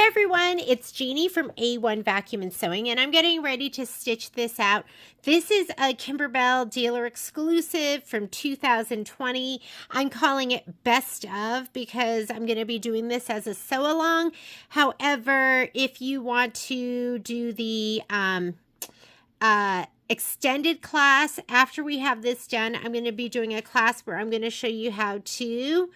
Hi everyone, it's Jeannie from A1 Vacuum and Sewing, and I'm getting ready to stitch this out. This is a Kimberbell dealer exclusive from 2020. I'm calling it Best Of because I'm going to be doing this as a sew along. However, if you want to do the extended class after we have this done, I'm going to be doing a class where I'm going to show you how to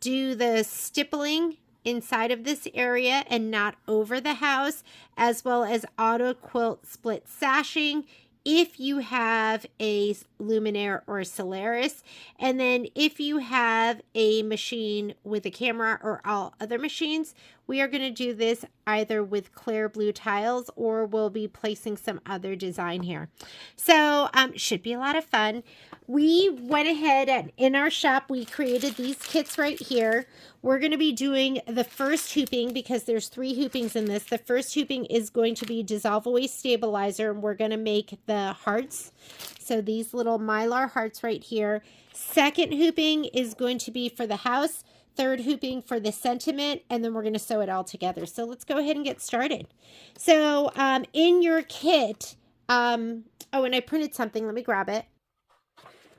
do the stippling inside of this area and not over the house, as well as auto quilt split sashing if you have a Luminaire or Solaris. And then if you have a machine with a camera or all other machines, we are going to do this either with clear blue tiles or we'll be placing some other design here. So should be a lot of fun. We went ahead and in our shop, we created these kits right here. We're going to be doing the first hooping because there's 3 hoopings in this. The first hooping is going to be dissolve away stabilizer, and we're going to make the hearts. So these little mylar hearts right here. Second hooping is going to be for the house. Third hooping for the sentiment, and then we're going to sew it all together. So let's go ahead and get started. So in your kit, oh, and I printed something. Let me grab it.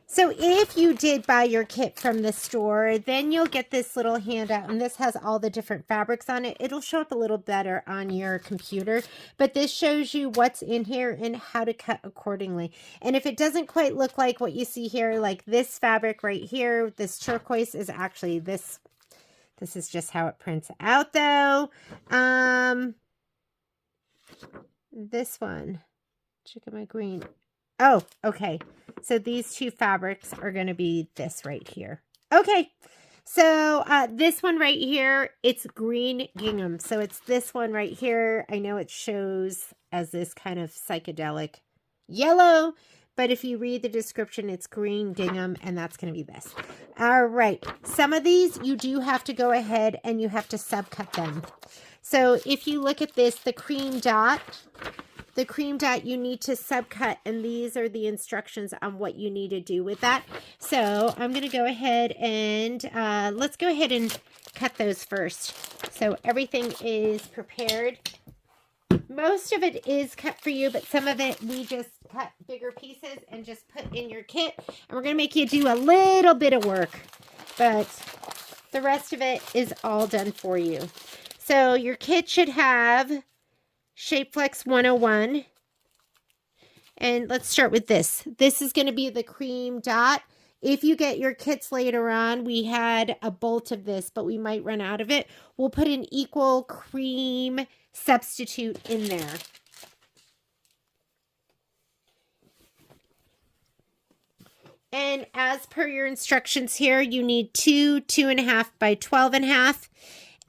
So if you did buy your kit from the store, then you'll get this little handout, and this has all the different fabrics on it. It'll show up a little better on your computer, but this shows you what's in here and how to cut accordingly. And if it doesn't quite look like what you see here, like this fabric right here, this turquoise is actually this. This is just how it prints out though. This one, check out my green. Oh, okay. So these 2 fabrics are going to be this right here. Okay. So this one right here, it's green gingham. So it's this one right here. I know it shows as this kind of psychedelic yellow, but if you read the description, it's green gingham, and that's going to be this. All right. Some of these, you do have to go ahead and you have to subcut them. So if you look at this, the cream dot, you need to subcut, and these are the instructions on what you need to do with that. So I'm going to go ahead and let's go ahead and cut those first. So everything is prepared. Most of it is cut for you, but some of it we just cut bigger pieces and just put in your kit. And we're going to make you do a little bit of work, but the rest of it is all done for you. So your kit should have Shapeflex 101. And let's start with this. This is going to be the cream dot. If you get your kits later on, we had a bolt of this, but we might run out of it. We'll put an equal cream substitute in there. And as per your instructions here, you need 2.5 by 12.5.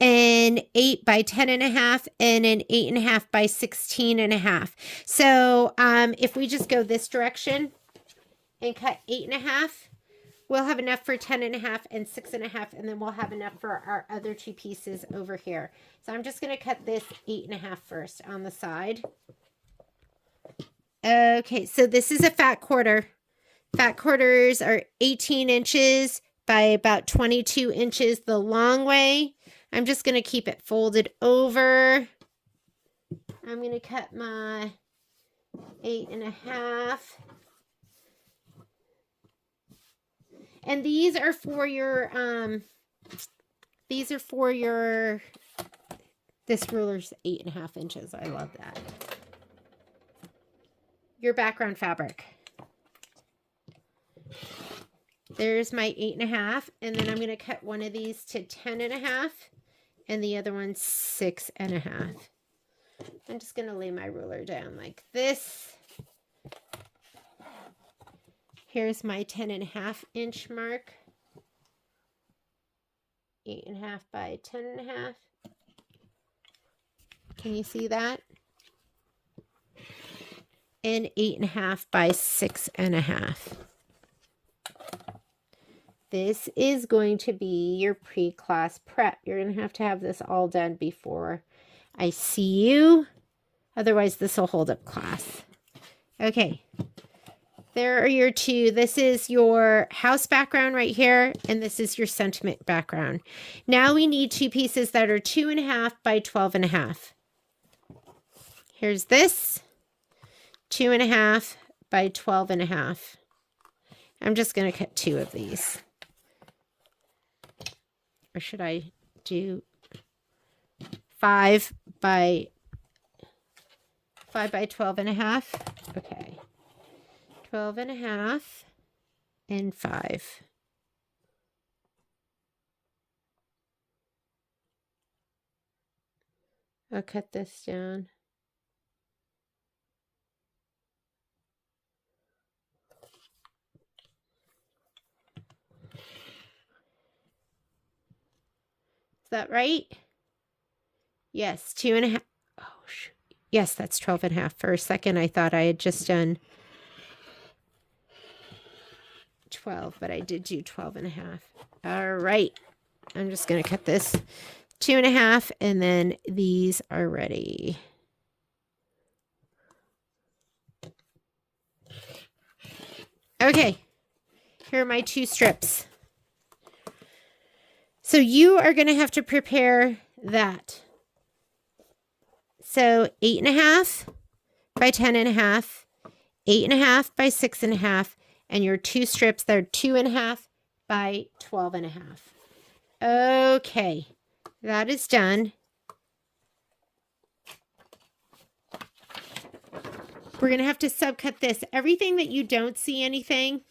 an 8 by 10.5 and an 8.5 by 16.5. So if we just go this direction and cut 8.5, we'll have enough for 10.5 and 6.5, and then we'll have enough for our other 2 pieces over here. So I'm just going to cut this 8.5 first on the side. Okay, so this is a fat quarter. Fat quarters are 18 inches by about 22 inches the long way. I'm just going to keep it folded over. I'm going to cut my 8.5. And these are for your, this ruler's 8.5 inches. I love that. Your background fabric. There's my 8.5. And then I'm going to cut one of these to 10.5. And the other one's 6.5. I'm just going to lay my ruler down like this. Here's my 10.5 inch mark. 8.5 by 10.5. Can you see that? And 8.5 by 6.5. This is going to be your pre-class prep. You're going to have this all done before I see you. Otherwise, this will hold up class. Okay. There are your two. This is your house background right here, and this is your sentiment background. Now we need two pieces that are 2.5 by 12.5. Here's this, 2.5 by 12.5. I'm just going to cut two of these. Or should I do 5 by 12.5? Okay. 12.5 and 5. I'll cut this down. Is that right? Yes, 2.5. Oh, shoot. Yes, that's 12.5. For a second, I thought I had just done 12, but I did do 12.5. All right. I'm just going to cut this 2.5, and then these are ready. Okay. Here are my two strips. So you are going to have to prepare that. So 8.5 by 10.5, 8.5 by 6.5, and your two strips, they're 2.5 by 12.5. Okay, that is done. We're going to have to subcut this. Everything that you don't see anything,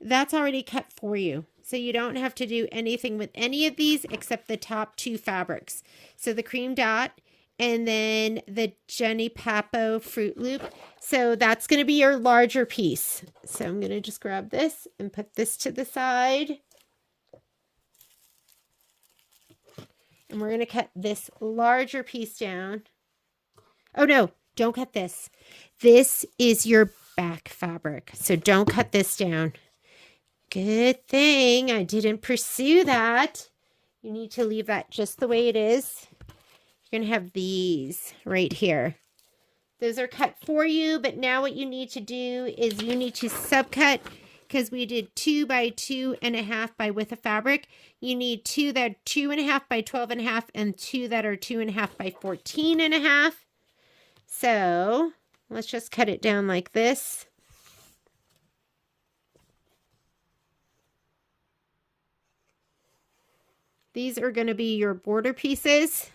that's already cut for you. So you don't have to do anything with any of these except the top two fabrics. So the cream dot and then the Jenny Papo Fruit Loop. So that's going to be your larger piece. So I'm going to just grab this and put this to the side. And we're going to cut this larger piece down. Oh no, don't cut this. This is your back fabric. So don't cut this down. Good thing I didn't pursue that. You need to leave that just the way it is. You're going to have these right here. Those are cut for you, but now what you need to do is you need to subcut, because we did 2 by 2.5 by width of fabric. You need two that are 2.5 by 12.5 and two that are 2.5 by 14.5. So let's just cut it down like this. These are going to be your border pieces.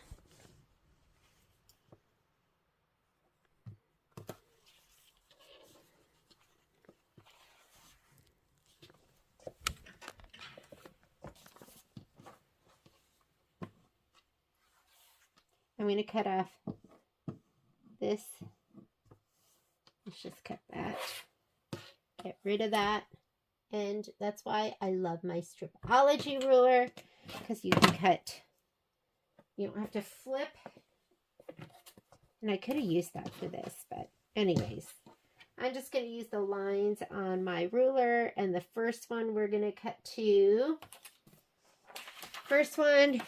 I'm going to cut off this. Let's just cut that. Get rid of that. And that's why I love my Stripology ruler, because you can cut. You don't have to flip. And I could have used that for this, but anyways. I'm just going to use the lines on my ruler. And the first one we're going to cut to. First one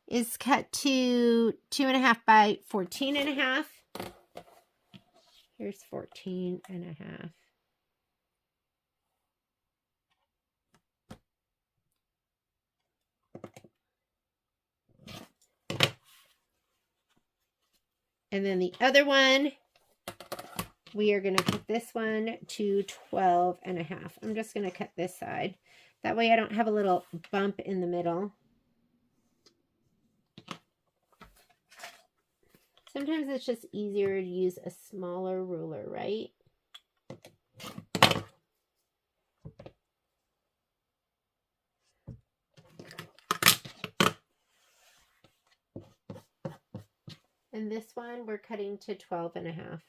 is cut to 2.5 by 14.5. Here's 14.5. And then the other one, we are going to cut this one to 12.5. I'm just going to cut this side. That way I don't have a little bump in the middle. Sometimes it's just easier to use a smaller ruler, right? And this one we're cutting to 12.5.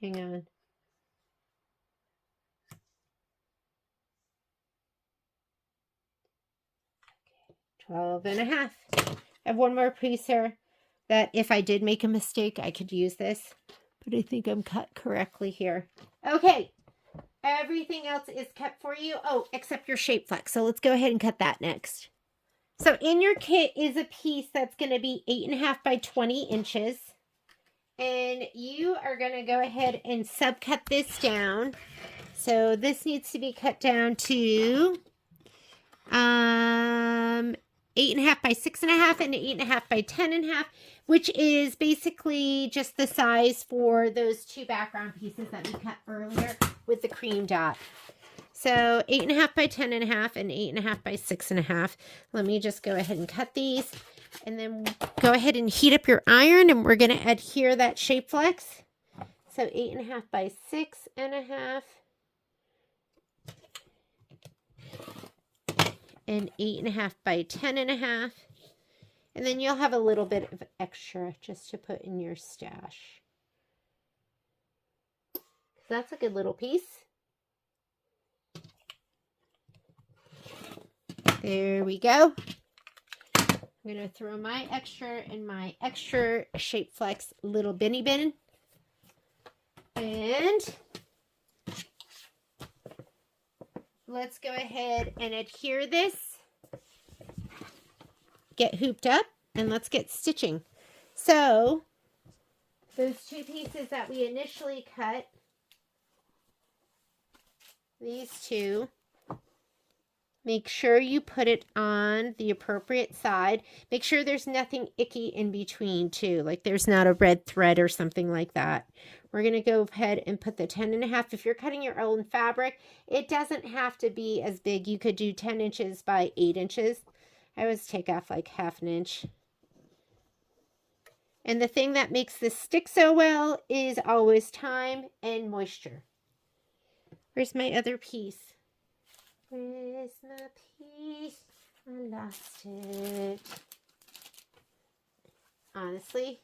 Hang on. 12.5. I have one more piece here that if I did make a mistake, I could use this. but I think I'm cut correctly here. Okay, everything else is cut for you. Oh, except your shape flex. So let's go ahead and cut that next. So in your kit is a piece that's going to be 8.5 by 20 inches. And you are going to go ahead and subcut this down. So this needs to be cut down to 8.5 by 6.5 and 8.5 by 10.5, which is basically just the size for those two background pieces that we cut earlier with the cream dot. So 8.5 by 10.5 and 8.5 by 6.5. Let me just go ahead and cut these, and then go ahead and heat up your iron, and we're going to adhere that shape flex. So 8.5 by 6.5 and 8.5 by 10.5. And then you'll have a little bit of extra just to put in your stash. That's a good little piece. There we go. I'm going to throw my extra in my extra shape flex little binny bin. And let's go ahead and adhere this. Get hooped up, and let's get stitching. So those two pieces that we initially cut, these two, make sure you put it on the appropriate side. Make sure there's nothing icky in between too, like there's not a red thread or something like that. We're going to go ahead and put the 10.5. If you're cutting your own fabric, it doesn't have to be as big. You could do 10 inches by 8 inches. I always take off like ½ inch. And the thing that makes this stick so well is always time and moisture. Where's my other piece? Where's my piece? I lost it. Honestly.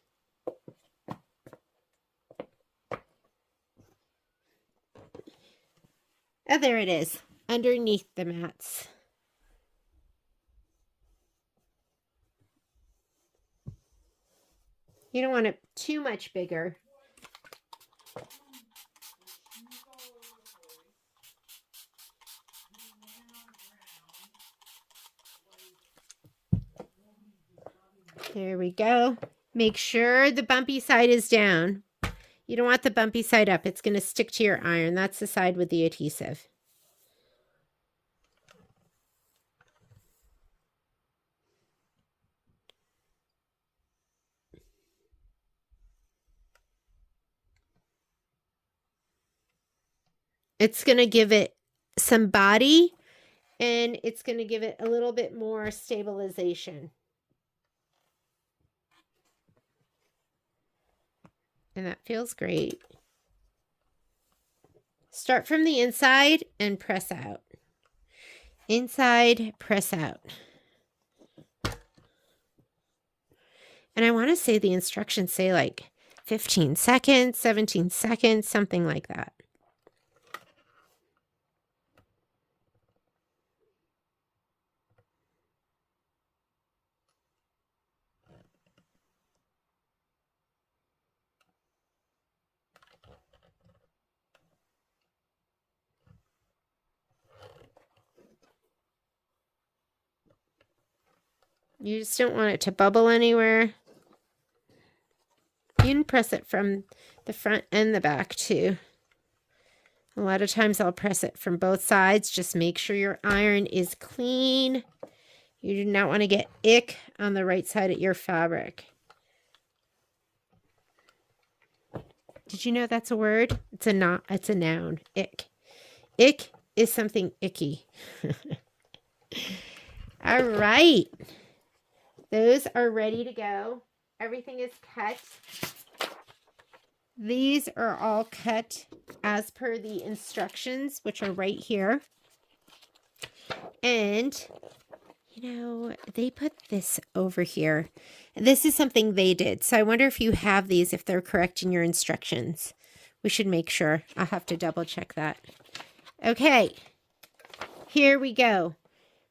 Oh, there it is. Underneath the mats. You don't want it too much bigger. There we go. Make sure the bumpy side is down. You don't want the bumpy side up. It's going to stick to your iron. That's the side with the adhesive. It's going to give it some body, and it's going to give it a little bit more stabilization. And that feels great. Start from the inside and press out. Inside, press out. And I want to say the instructions say like 15 seconds, 17 seconds, something like that. You just don't want it to bubble anywhere. You can press it from the front and the back too. A lot of times I'll press it from both sides. Just make sure your iron is clean. You do not want to get ick on the right side of your fabric. Did you know that's a word? It's a noun. Ick. Ick is something icky. All right. Those are ready to go. Everything is cut. These are all cut as per the instructions, which are right here. And, you know, they put this over here. This is something they did. So I wonder if you have these, if they're correct in your instructions. We should make sure. I'll have to double check that. Okay. Here we go.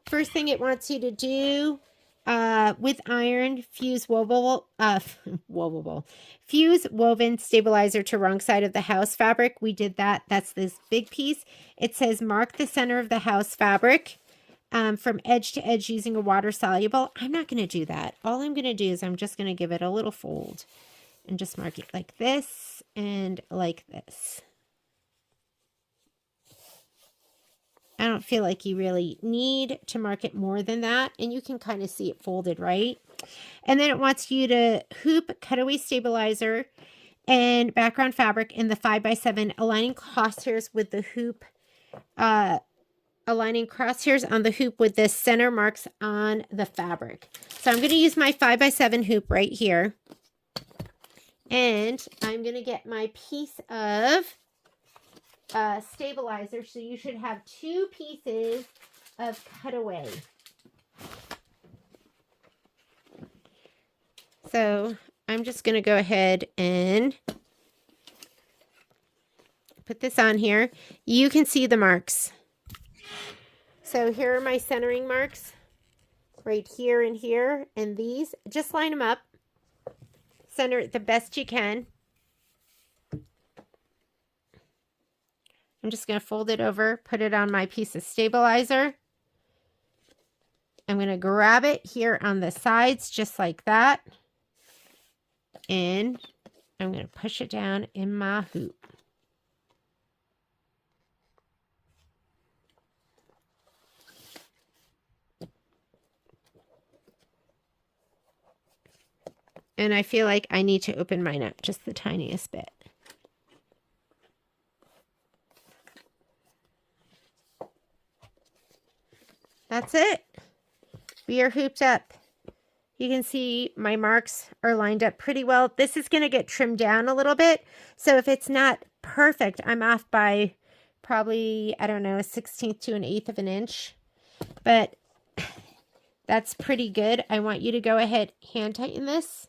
First thing it wants you to do with iron, fuse fuse woven stabilizer to wrong side of the house fabric. We did that. That's this big piece. It says mark the center of the house fabric from edge to edge using a water soluble. I'm not going to do that. All I'm going to do is I'm just going to give it a little fold and just mark it like this and like this. I don't feel like you really need to mark it more than that. And you can kind of see it folded, right? And then it wants you to hoop cutaway stabilizer and background fabric in the 5x7, aligning crosshairs with the hoop, aligning crosshairs on the hoop with the center marks on the fabric. So I'm going to use my 5x7 hoop right here. And I'm going to get my piece of stabilizer. So you should have 2 pieces of cutaway. So I'm just going to go ahead and put this on here. You can see the marks. So here are my centering marks right here and here, and these, just line them up, center it the best you can. I'm just going to fold it over, put it on my piece of stabilizer. I'm going to grab it here on the sides just like that. And I'm going to push it down in my hoop. And I feel like I need to open mine up just the tiniest bit. That's it. We are hooped up. You can see my marks are lined up pretty well. This is going to get trimmed down a little bit. So if it's not perfect, I'm off by probably, I don't know, 1/16 to 1/8 of an inch. But that's pretty good. I want you to go ahead, hand tighten this.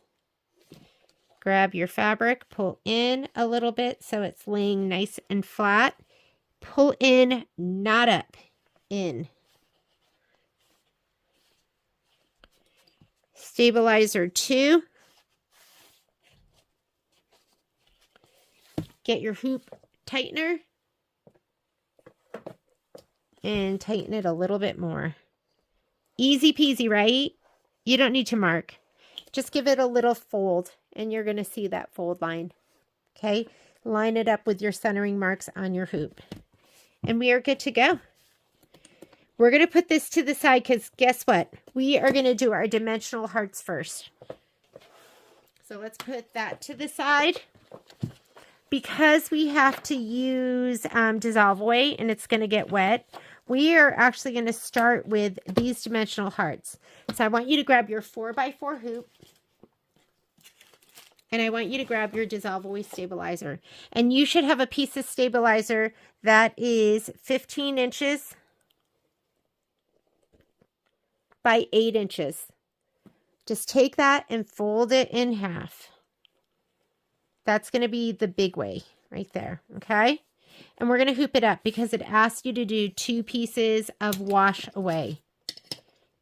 Grab your fabric, pull in a little bit so it's laying nice and flat. Pull in, not up, in. Stabilizer 2. Get your hoop tightener and tighten it a little bit more. Easy peasy, right? You don't need to mark. Just give it a little fold and you're going to see that fold line. Okay? Line it up with your centering marks on your hoop. And we are good to go. We're going to put this to the side because guess what? We are going to do our dimensional hearts first. So let's put that to the side. Because we have to use Dissolve Away and it's going to get wet, we are actually going to start with these dimensional hearts. So I want you to grab your 4x4 hoop. And I want you to grab your Dissolve Away stabilizer. And you should have a piece of stabilizer that is 15 inches by 8 inches. Just take that and fold it in half. That's going to be the big way right there, okay? And we're going to hoop it up because it asks you to do 2 pieces of wash away.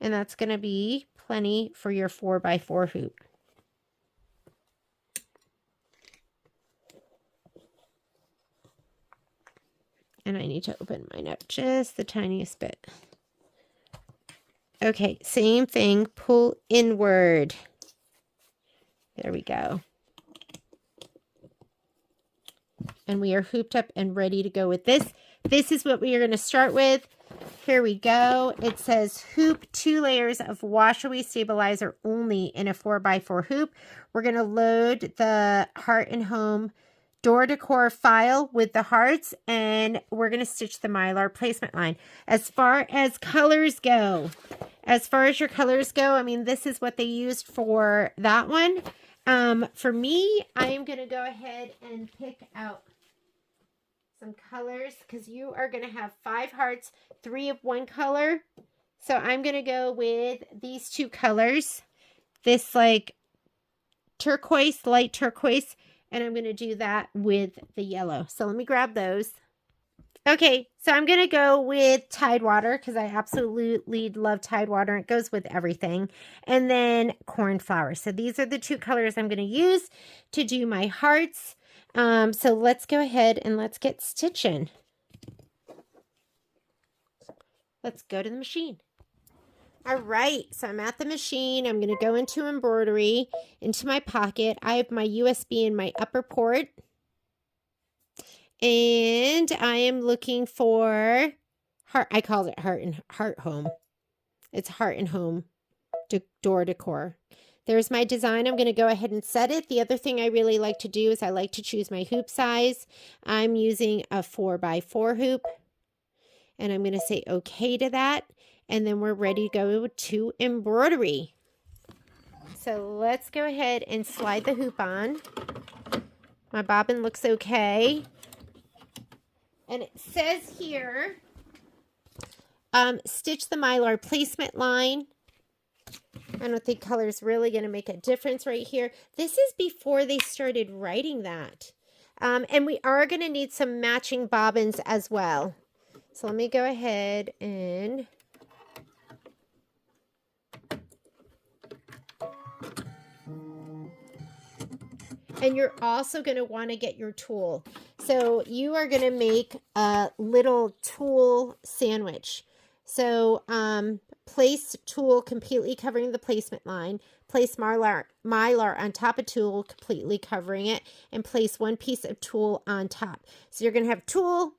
And that's going to be plenty for your 4x4 hoop. And I need to open mine up just the tiniest bit. Okay, same thing, pull inward. There we go. And we are hooped up and ready to go with this. This is what we are going to start with. Here we go. It says hoop 2 layers of wash away stabilizer only in a 4x4 hoop. We're going to load the Heart and Home Door Decor file with the hearts, and we're going to stitch the Mylar placement line. As far as colors go, your colors go, I mean, this is what they used for that one. For me, I am going to go ahead and pick out some colors because you are going to have 5 hearts, 3 of one color. So I'm going to go with these 2 colors, this like turquoise, light turquoise, and I'm going to do that with the yellow. So let me grab those. Okay, so I'm going to go with Tide Water because I absolutely love Tide Water. It goes with everything. And then cornflower. So these are the two colors I'm going to use to do my hearts. So let's go ahead and let's get stitching. Let's go to the machine. All right, so I'm at the machine. I'm going to go into embroidery, into my pocket. I have my USB in my upper port. And I am looking for heart. I called it heart home. It's heart and home door decor. There's my design. I'm going to go ahead and set it. The other thing I really like to do is I like to choose my hoop size. I'm using a 4x4 hoop. And I'm going to say okay to that. And then we're ready to go to embroidery. So let's go ahead and slide the hoop on. My bobbin looks okay. And it says here, stitch the Mylar placement line. I don't think color is really going to make a difference right here. This is before they started writing that. And we are going to need some matching bobbins as well. So let me go ahead and... And you're also going to want to get your tool. So you are going to make a little tool sandwich. So place tool completely covering the placement line. Place mylar on top of tool completely covering it. And place one piece of tool on top. So you're going to have tool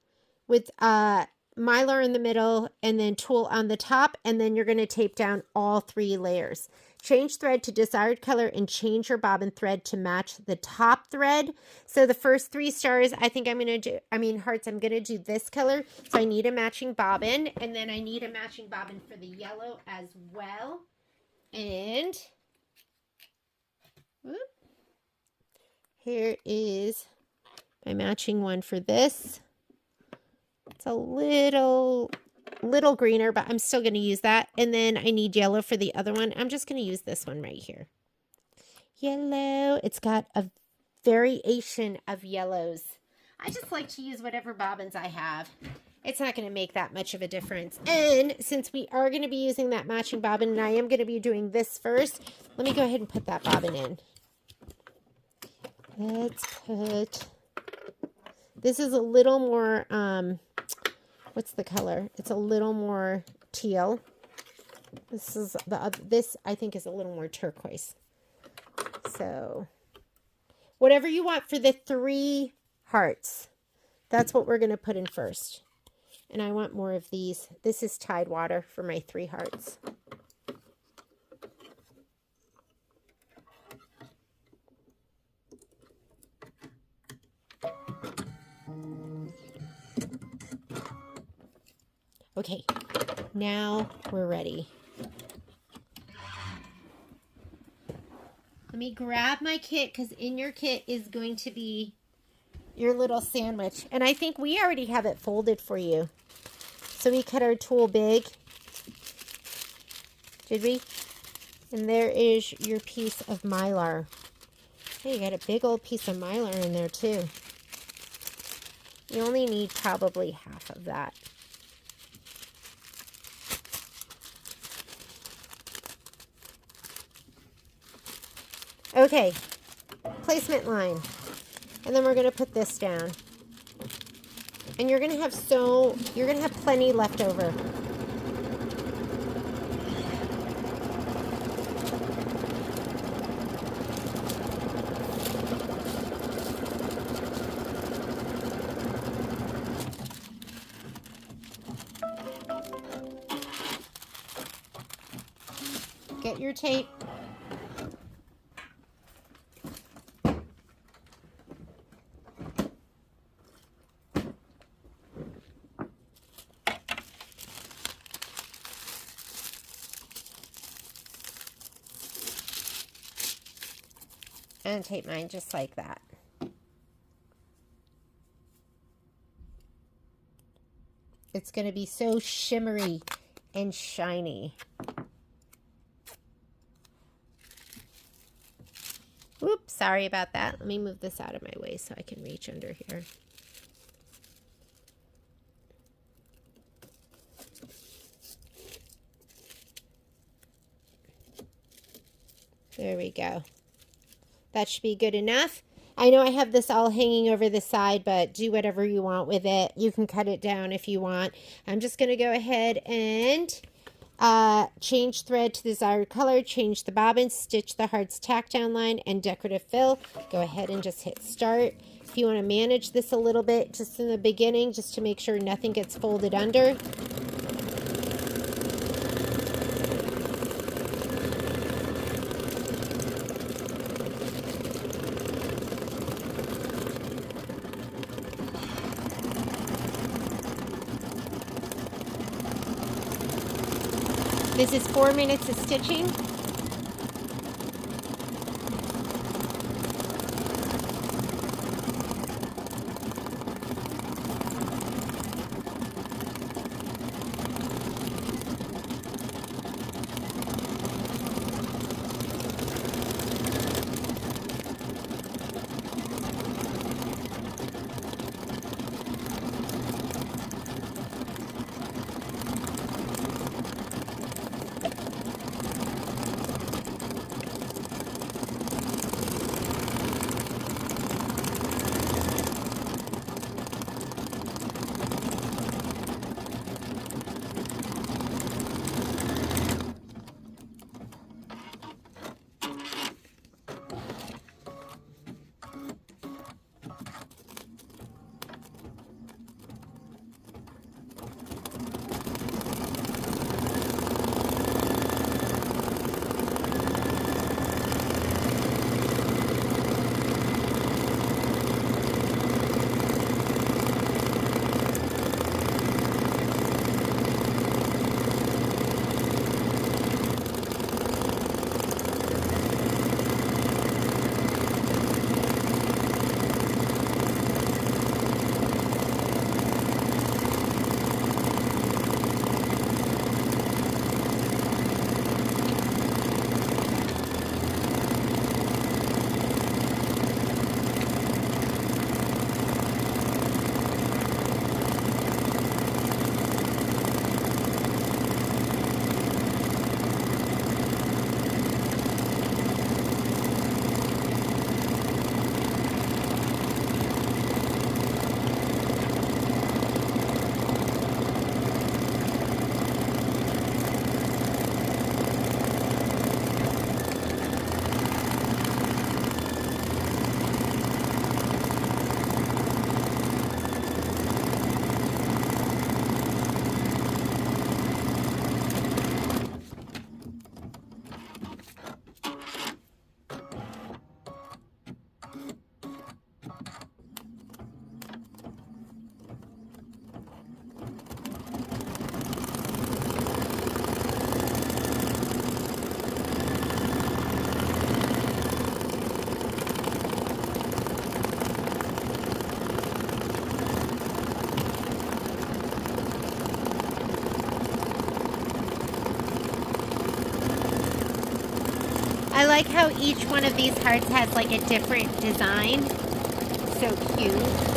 with mylar in the middle and then tool on the top. And then you're going to tape down all 3 layers. Change thread to desired color and change your bobbin thread to match the top thread. So the first 3 stars, I think I'm going to do, hearts, I'm going to do this color. So I need a matching bobbin, and then I need a matching bobbin for the yellow as well. And whoop, here is my matching one for this. It's a little greener, but I'm still going to use that. And then I need yellow for the other one. I'm just going to use this one right here. Yellow. It's got a variation of yellows. I just like to use whatever bobbins I have. It's not going to make that much of a difference. And since we are going to be using that matching bobbin, and I am going to be doing this first, let me go ahead and put that bobbin in. Let's put... This is a little more... what's the color? It's a little more teal. This I think is a little more turquoise. So whatever you want for the 3 hearts, that's what we're going to put in first. And I want more of these. This is Tide Water for my 3 hearts. Okay, now we're ready. Let me grab my kit because in your kit is going to be your little sandwich. And I think we already have it folded for you. So we cut our tool big. Did we? And there is your piece of mylar. Hey, you got a big old piece of mylar in there too. You only need probably half of that. Okay, placement line. And then we're going to put this down. And you're going to have plenty left over. Get your tape. And tape mine just like that. It's going to be so shimmery and shiny. Oops, sorry about that. Let me move this out of my way so I can reach under here. There we go. That should be good enough. I know I have this all hanging over the side, but do whatever you want with it. You can cut it down if you want. I'm just going to go ahead and change thread to the desired color, change the bobbin, stitch the hearts tack down line, and decorative fill. Go ahead and just hit start. If you want to manage this a little bit just in the beginning, just to make sure nothing gets folded under. This is 4 minutes of stitching. I like how each one of these hearts has like a different design. So cute.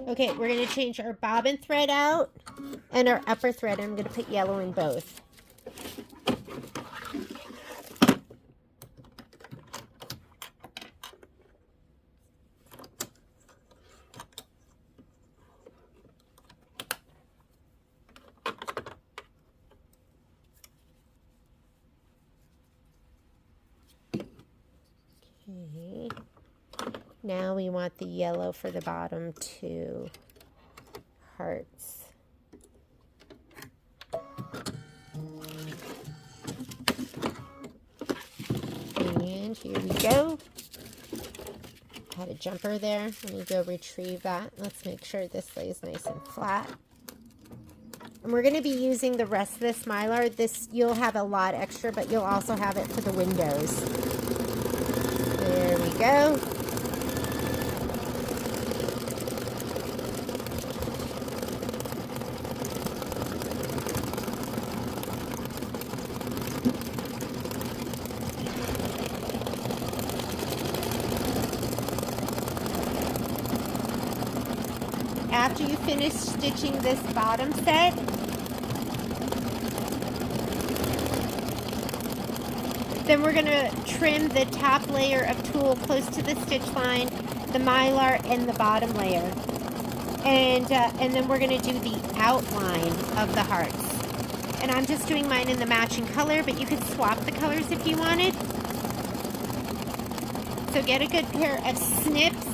Okay, we're going to change our bobbin thread out and our upper thread. I'm going to put yellow in both. Okay. Now we want the yellow for the bottom two hearts. And here we go. Had a jumper there. Let me go retrieve that. Let's make sure this lays nice and flat. And we're going to be using the rest of this Mylar. This, you'll have a lot extra, but you'll also have it for the windows. There we go. After you finish stitching this bottom set, then we're going to trim the top layer of tulle close to the stitch line, the Mylar, and the bottom layer. And then we're going to do the outline of the hearts. And I'm just doing mine in the matching color, but you could swap the colors if you wanted. So get a good pair of snips.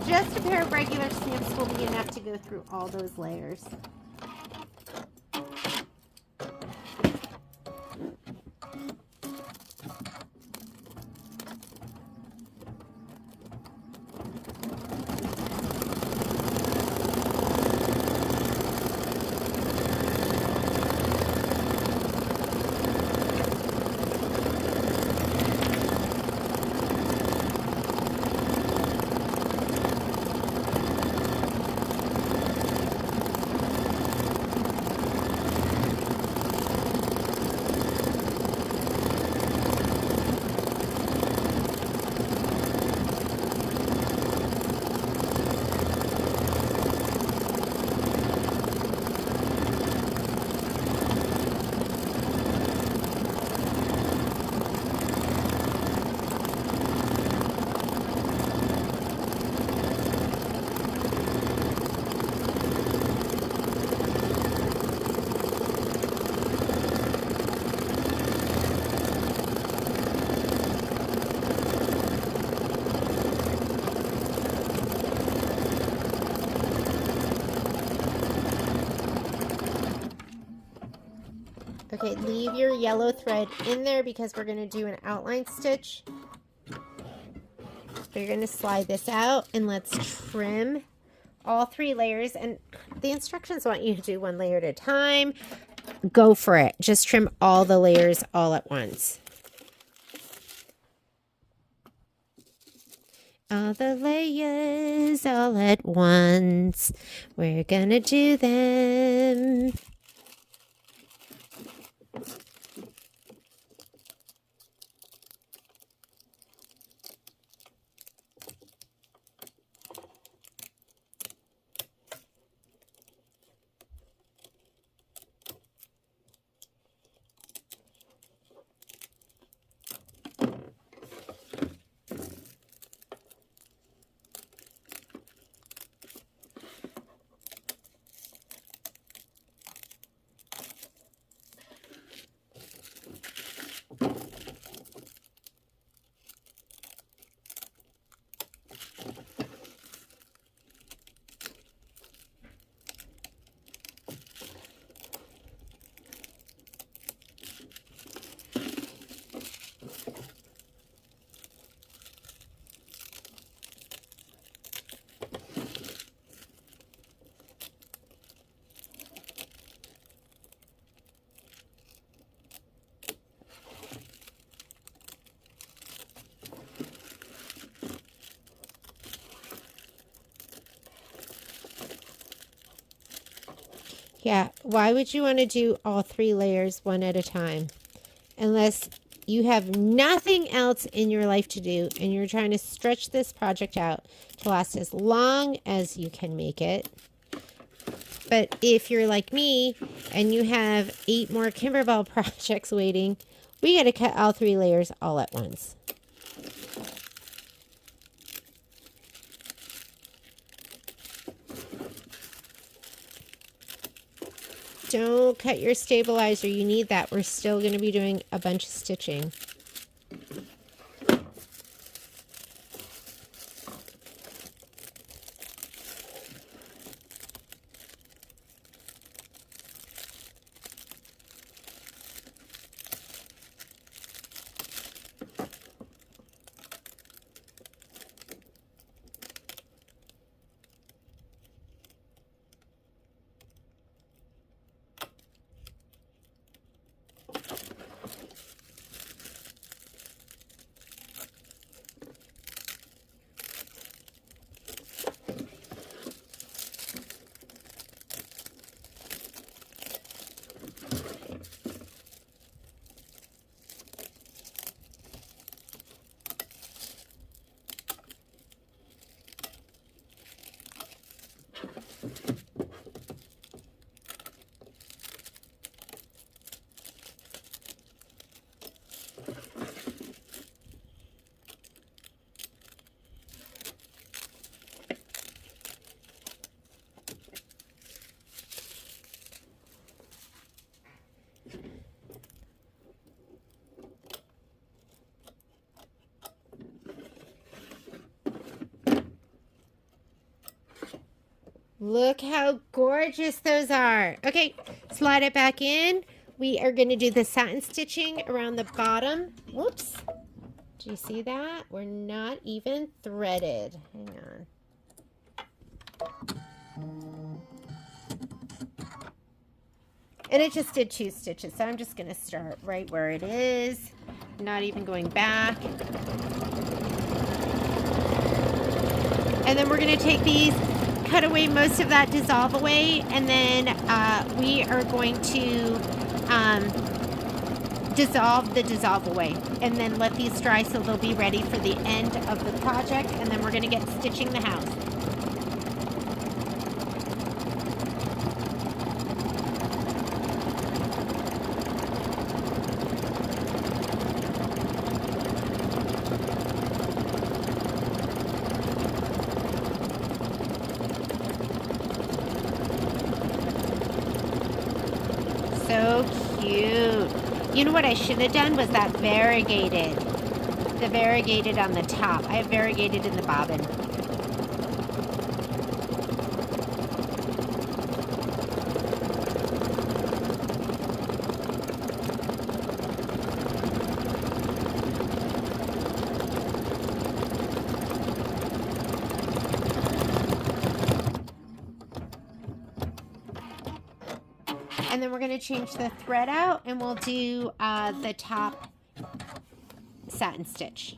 Just a pair of regular snips will be enough to go through all those layers. Okay, leave your yellow thread in there because we're going to do an outline stitch. So you're going to slide this out and let's trim all 3 layers. And the instructions want you to do 1 layer at a time. Go for it. Just trim all the layers all at once. All the layers all at once. We're going to do them. Yeah, why would you want to do all 3 layers one at a time? Unless you have nothing else in your life to do and you're trying to stretch this project out to last as long as you can make it. But if you're like me and you have 8 more Kimberbell projects waiting, we got to cut all 3 layers all at once. Don't cut your stabilizer. You need that. We're still going to be doing a bunch of stitching. Look how gorgeous those are. Okay, slide it back in. We are going to do the satin stitching around the bottom. Whoops. Do you see that? We're not even threaded. Hang on. And it just did 2 stitches, so I'm just going to start right where it is. Not even going back. And then we're going to take these, cut away most of that dissolve away, and then we are going to dissolve the dissolve away, and then let these dry so they'll be ready for the end of the project, and then we're going to get stitching the house. So cute. You know what I should have done was that variegated. The variegated on the top. I have variegated in the bobbin. And then we're going to change the thread out, and we'll do the top satin stitch.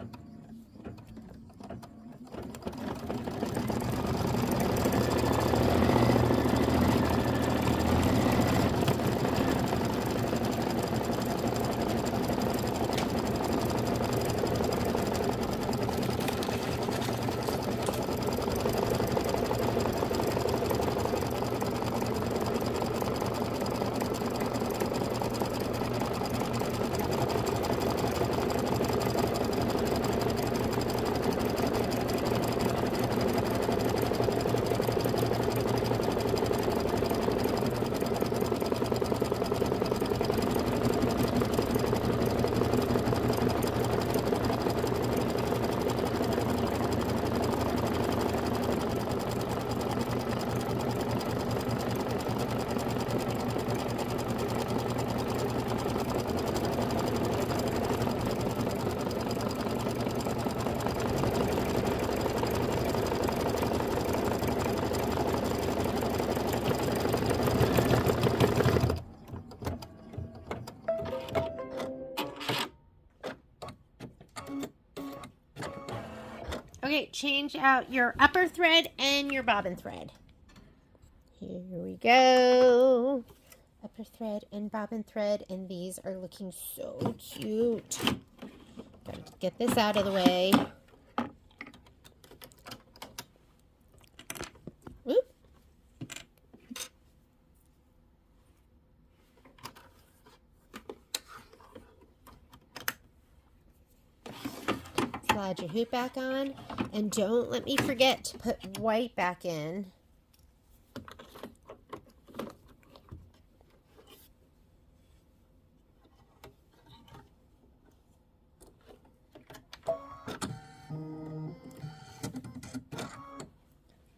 Okay, change out your upper thread and your bobbin thread. Here we go. Upper thread and bobbin thread, and these are looking so cute. Gotta get this out of the way. Whoop. Slide your hoop back on, and don't let me forget to put white back in.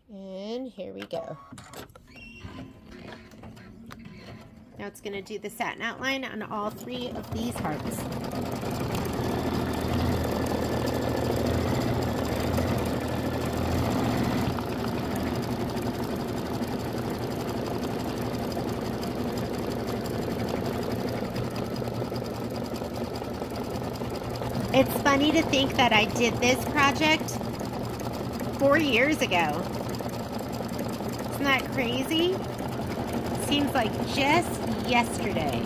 And here we go. Now it's going to do the satin outline on all 3 of these hearts. It's funny to think that I did this project 4 years ago. Isn't that crazy? Seems like just yesterday.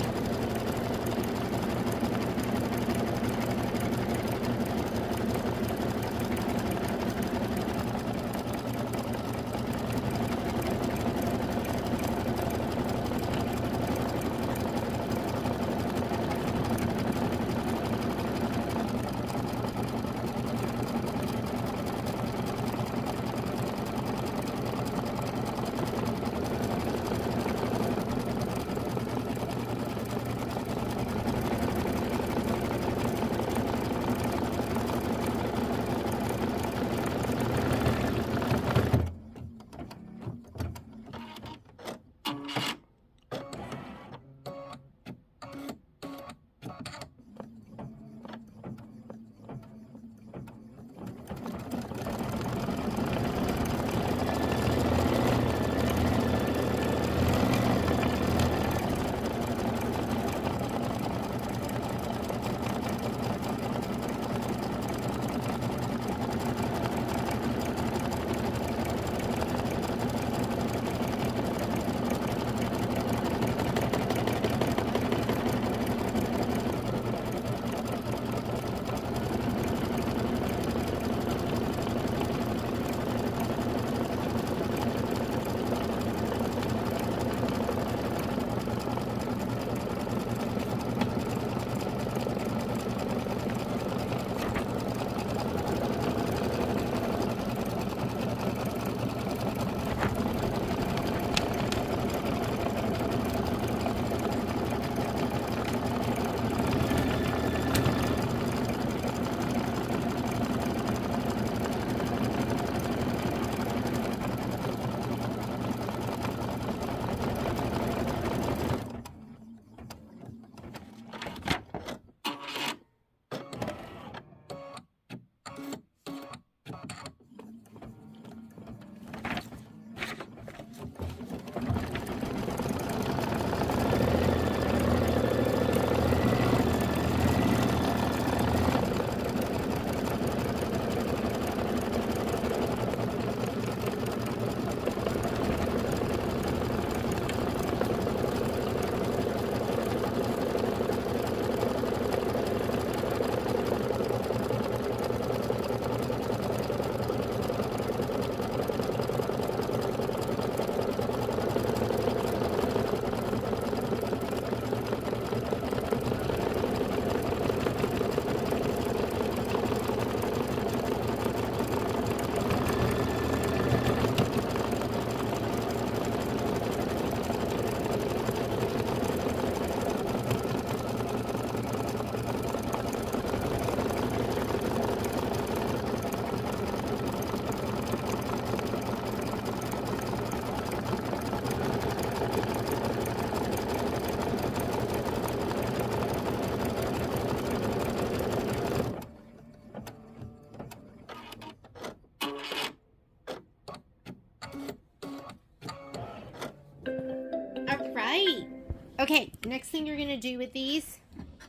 Okay, next thing you're going to do with these,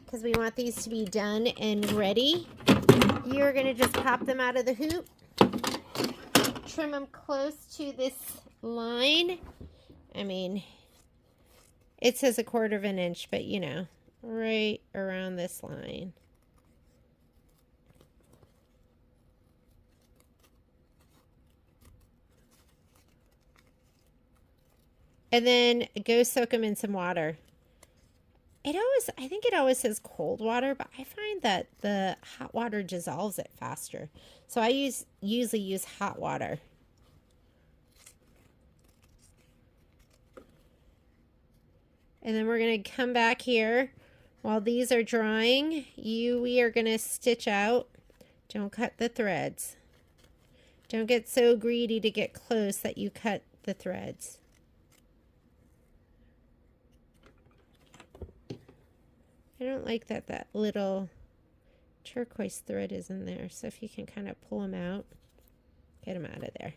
because we want these to be done and ready, you're going to just pop them out of the hoop, trim them close to this line. I mean, it says 1/4 inch, but you know, right around this line. And then go soak them in some water. I think it always says cold water, but I find that the hot water dissolves it faster. So I usually use hot water. And then we're going to come back here. While these are drying, we are going to stitch out. Don't cut the threads. Don't get so greedy to get close that you cut the threads. I don't like that that little turquoise thread is in there. So if you can kind of pull them out, get them out of there.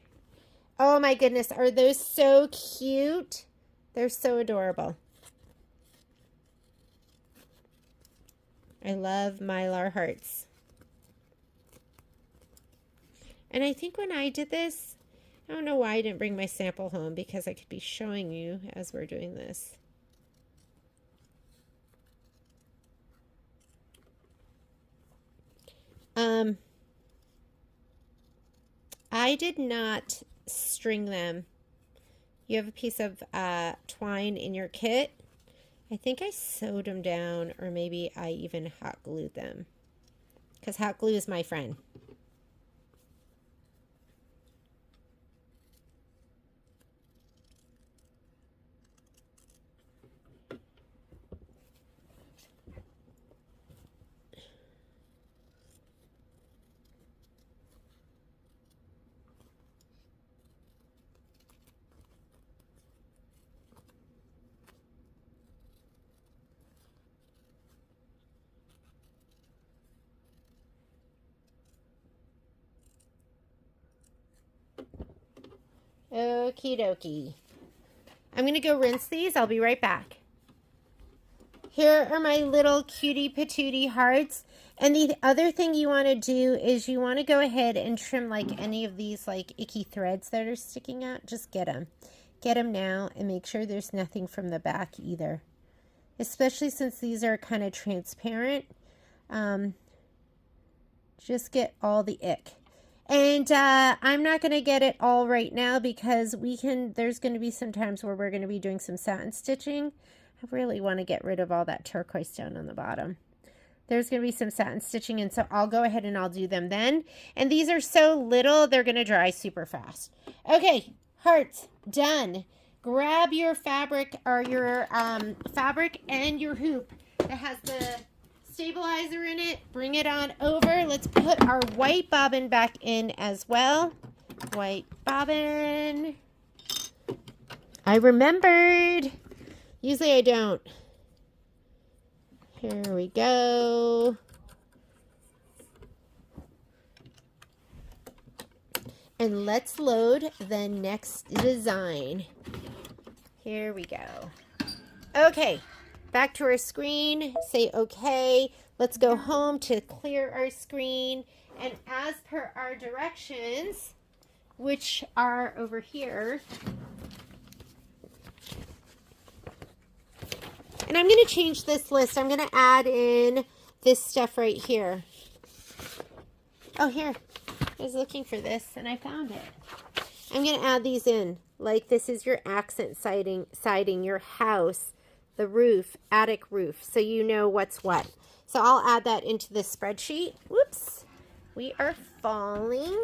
Oh my goodness, are those so cute? They're so adorable. I love Mylar hearts. And I think when I did this, I don't know why I didn't bring my sample home, because I could be showing you as we're doing this. I did not string them. You have a piece of twine in your kit. I think I sewed them down, or maybe I even hot glued them, because hot glue is my friend. Okie dokie. I'm going to go rinse these. I'll be right back. Here are my little cutie patootie hearts. And the other thing you want to do is you want to go ahead and trim like any of these like icky threads that are sticking out. Just get them. Get them now and make sure there's nothing from the back either. Especially since these are kind of transparent. Just get all the ick. And I'm not going to get it all right now, because there's going to be some times where we're going to be doing some satin stitching. I really want to get rid of all that turquoise down on the bottom. There's going to be some satin stitching, and so I'll go ahead and I'll do them then. And these are so little, they're going to dry super fast. Okay, hearts, done. Grab your fabric, or your fabric and your hoop that has the stabilizer in it. Bring it on over. Let's put our white bobbin back in as well. White bobbin. I remembered. Usually I don't. Here we go. And let's load the next design. Here we go. Okay. Back to our screen, say okay. Let's go home to clear our screen. And as per our directions, which are over here, and I'm going to change this list. I'm going to add in this stuff right here. Oh, here. I was looking for this and I found it. I'm going to add these in. Like, this is your accent siding, your house, the roof, attic roof, so you know what's what. So I'll add that into the spreadsheet. Whoops, we are falling.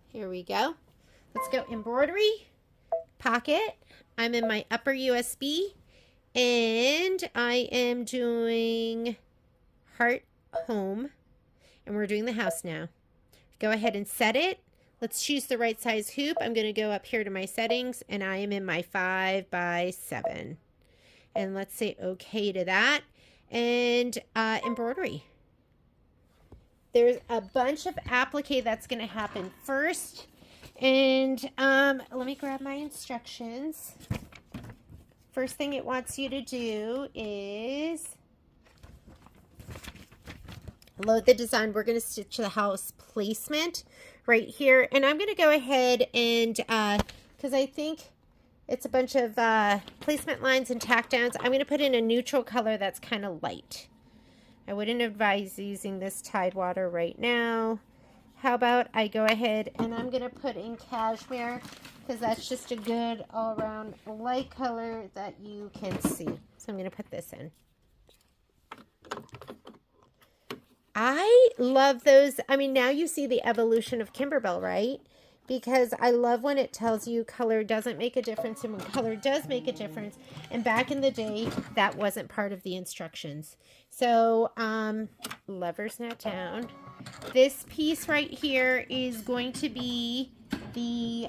Here we go. Let's go embroidery, pocket. I'm in my upper USB, and I am doing heart home, and we're doing the house now. Go ahead and set it. Let's choose the right size hoop. I'm going to go up here to my settings, and I am in my 5x7. And let's say okay to that. And embroidery. There's a bunch of applique that's going to happen first. And let me grab my instructions. first thing it wants you to do is load the design. We're going to stitch the house placement right here. And I'm going to go ahead and, because I think it's a bunch of placement lines and tack downs, I'm going to put in a neutral color that's kind of light. I wouldn't advise using this Tidewater right now. How about I go ahead and I'm going to put in cashmere, because that's just a good all-around light color that you can see. So I'm going to put this in. I love those. I mean, now you see the evolution of Kimberbell, right? Because I love when it tells you color doesn't make a difference and when color does make a difference. And back in the day, that wasn't part of the instructions. So, lever's not down. This piece right here is going to be the,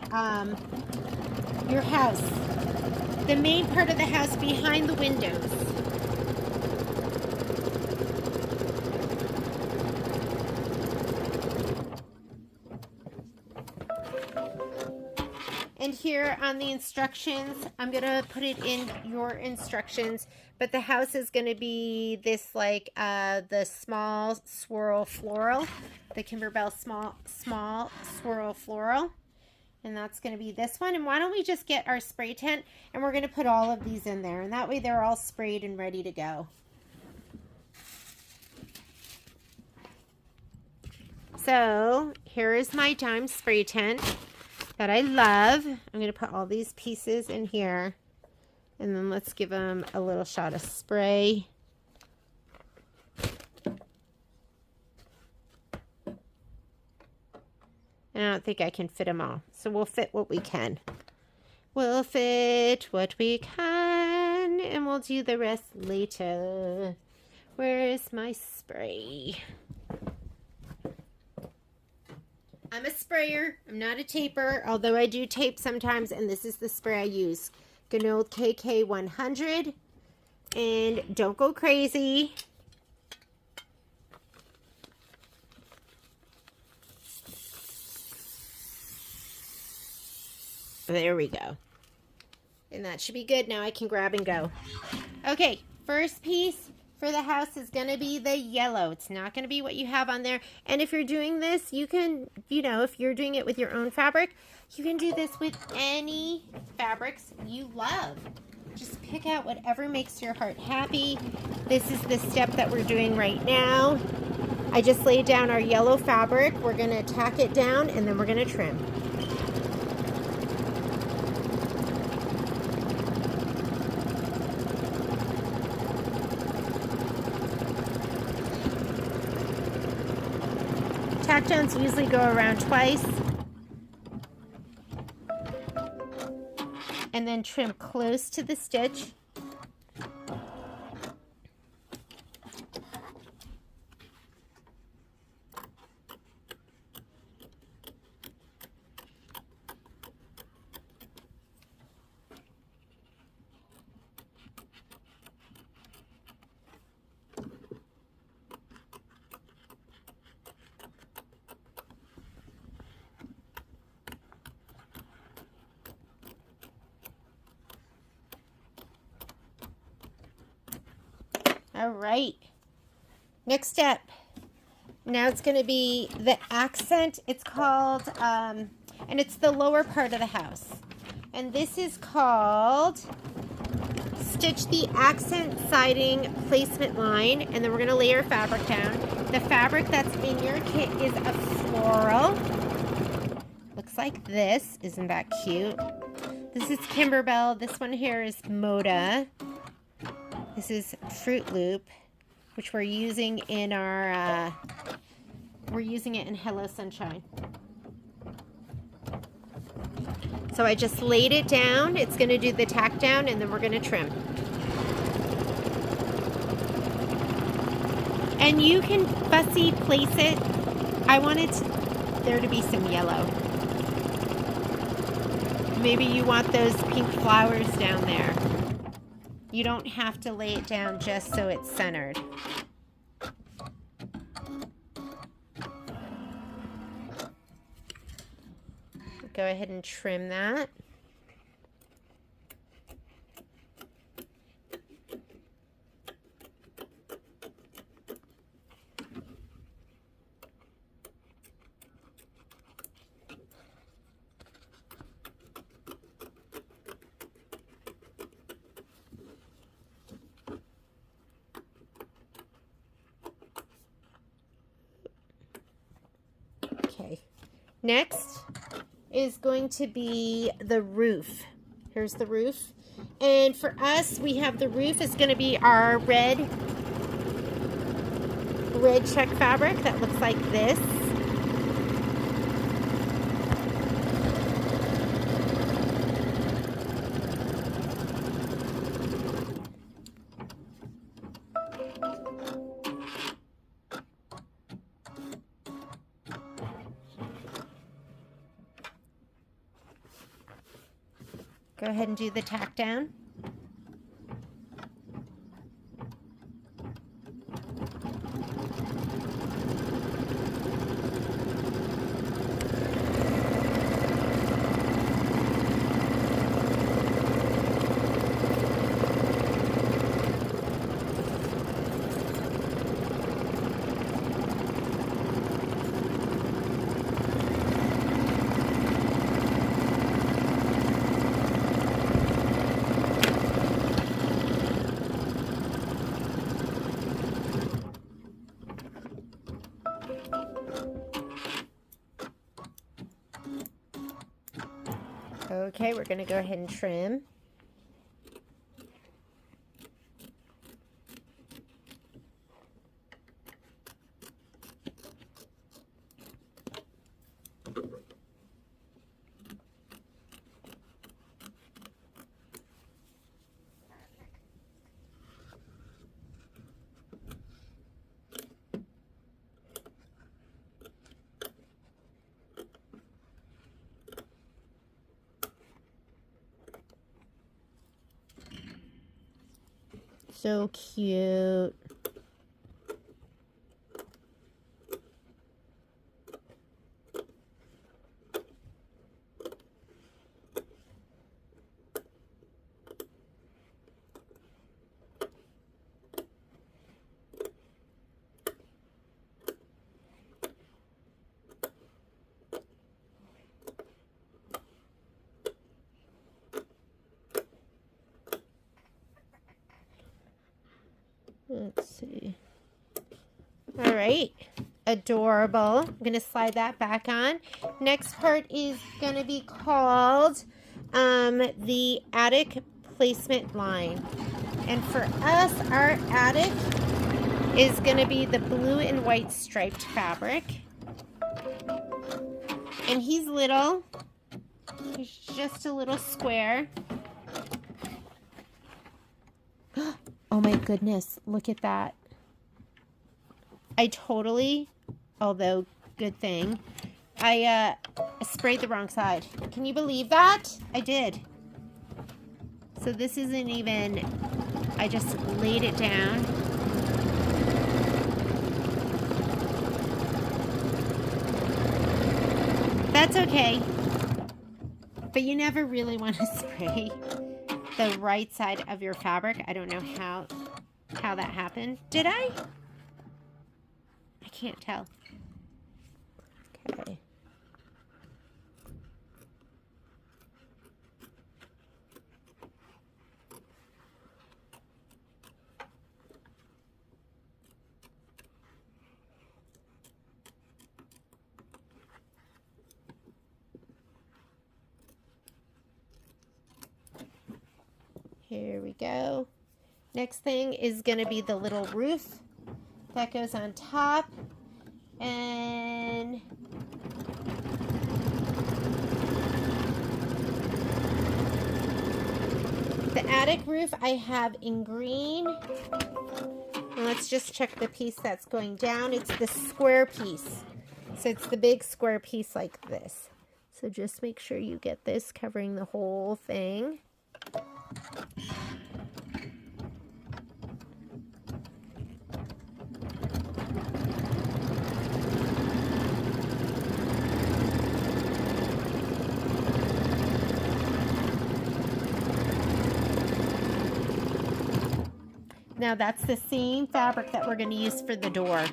your house. The main part of the house behind the windows. And here on the instructions, I'm going to put it in your instructions, but the house is going to be this like the small swirl floral, the Kimberbell small swirl floral. And that's going to be this one. And why don't we just get our spray tent and we're going to put all of these in there. And that way they're all sprayed and ready to go. So here is my dime spray tent that I love. I'm going to put all these pieces in here. And then let's give them a little shot of spray. And I don't think I can fit them all. So we'll fit what we can. We'll fit what we can. And we'll do the rest later. Where is my spray? I'm a sprayer. I'm not a taper, although I do tape sometimes, and this is the spray I use. Good old KK 100. And don't go crazy. There we go. And that should be good. Now I can grab and go. Okay, first piece for the house is going to be the yellow. It's not going to be what you have on there. And if you're doing this, you can, you know, if you're doing it with your own fabric, you can do this with any fabrics you love. Just pick out whatever makes your heart happy. This is the step that we're doing right now. I just laid down our yellow fabric. We're going to tack it down and then we're going to trim. Tack downs usually go around twice. And then trim close to the stitch. All right, next step. Now it's going to be the accent. It's called, and it's the lower part of the house. And this is called Stitch the Accent Siding Placement Line. And then we're going to lay our fabric down. The fabric that's in your kit is a floral. Looks like this. Isn't that cute? This is Kimberbell. This one here is Moda. This is Fruit Loop, which we're using in our, we're using it in Hello Sunshine. So I just laid it down. It's going to do the tack down and then we're going to trim. And you can fussy place it. I wanted there to be some yellow. Maybe you want those pink flowers down there. You don't have to lay it down just so it's centered. Go ahead and trim that. Okay. Next is going to be the roof. Here's the roof. And for us, we have the roof is going to be our red check fabric that looks like this. Go ahead and do the tack down. Okay, we're going to go ahead and trim. So cute. Let's see. All right. Adorable. I'm going to slide that back on. Next part is going to be called the attic placement line. And for us, our attic is going to be the blue and white striped fabric. And he's little. He's just a little square. Oh my goodness, look at that. I totally, although good thing, I sprayed the wrong side. Can you believe that? I did. So this isn't even, I just laid it down. That's okay. But you never really want to spray the right side of your fabric. I don't know how that happened. Did I? I can't tell. Okay. Here we go. Next thing is going to be the little roof that goes on top. And the attic roof I have in green. And let's just check the piece that's going down. It's the square piece. So it's the big square piece like this. So just make sure you get this covering the whole thing. Now that's the same fabric that we're going to use for the door.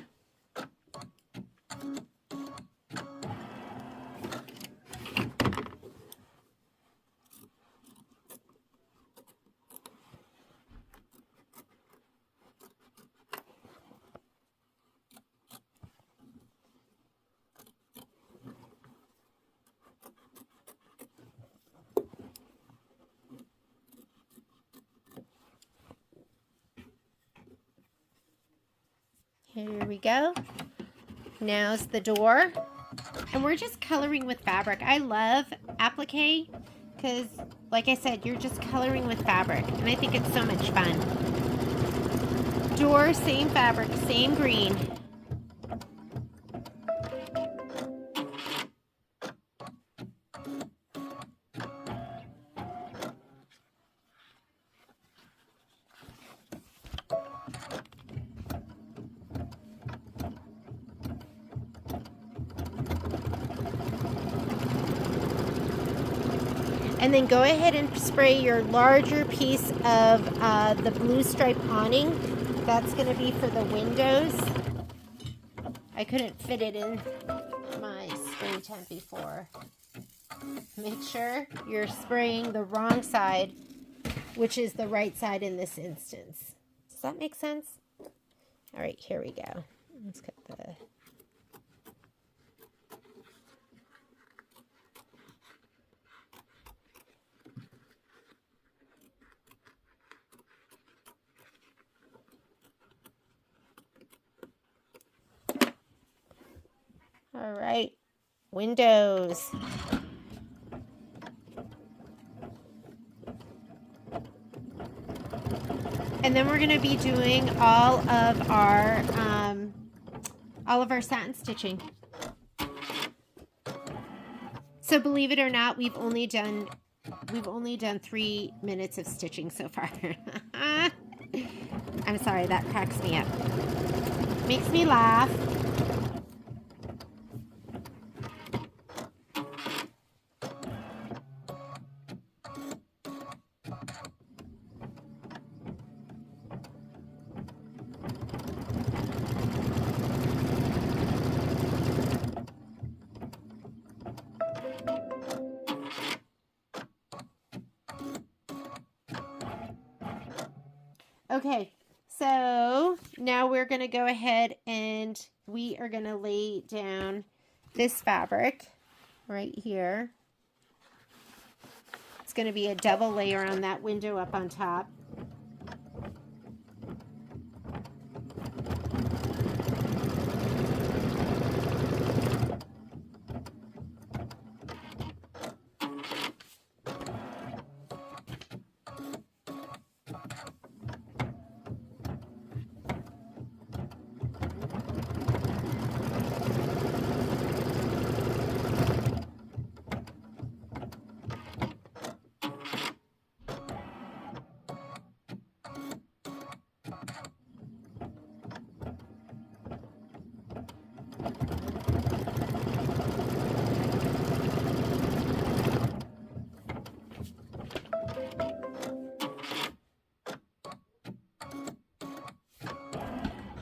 Here we go. Now's the door. And we're just coloring with fabric. I love applique because, like I said, you're just coloring with fabric. And I think it's so much fun. Door, same fabric, same green. And then go ahead and spray your larger piece of the blue stripe awning. That's going to be for the windows. I couldn't fit it in my spray tent before. Make sure you're spraying the wrong side, which is the right side in this instance. Does that make sense? All right, here we go. Let's cut the... All right, windows. And then we're going to be doing all of our satin stitching. So believe it or not, we've only done 3 minutes of stitching so far. I'm sorry, that cracks me up. Makes me laugh. Okay, so now we're going to go ahead and we are going to lay down this fabric right here. It's going to be a double layer on that window up on top.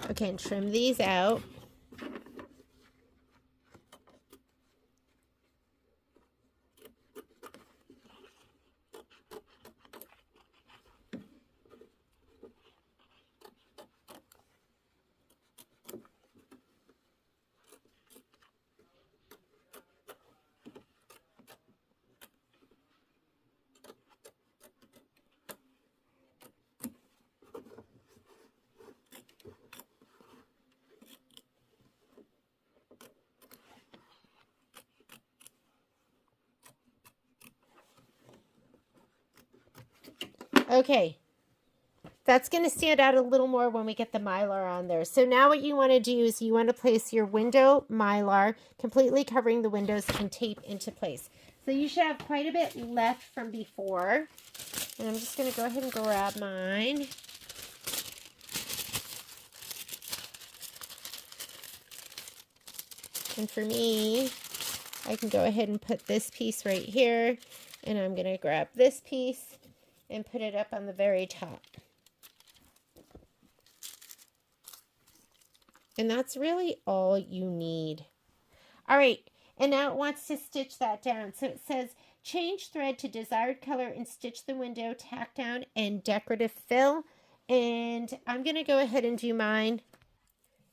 Okay, and trim these out. Okay, that's going to stand out a little more when we get the mylar on there. So now what you want to do is you want to place your window mylar completely covering the windows and tape into place. So you should have quite a bit left from before. And I'm just going to go ahead and grab mine. And for me, I can go ahead and put this piece right here. And I'm going to grab this piece and put it up on the very top. And that's really all you need. All right, and now it wants to stitch that down. So it says, change thread to desired color and stitch the window, tack down, and decorative fill. And I'm going to go ahead and do mine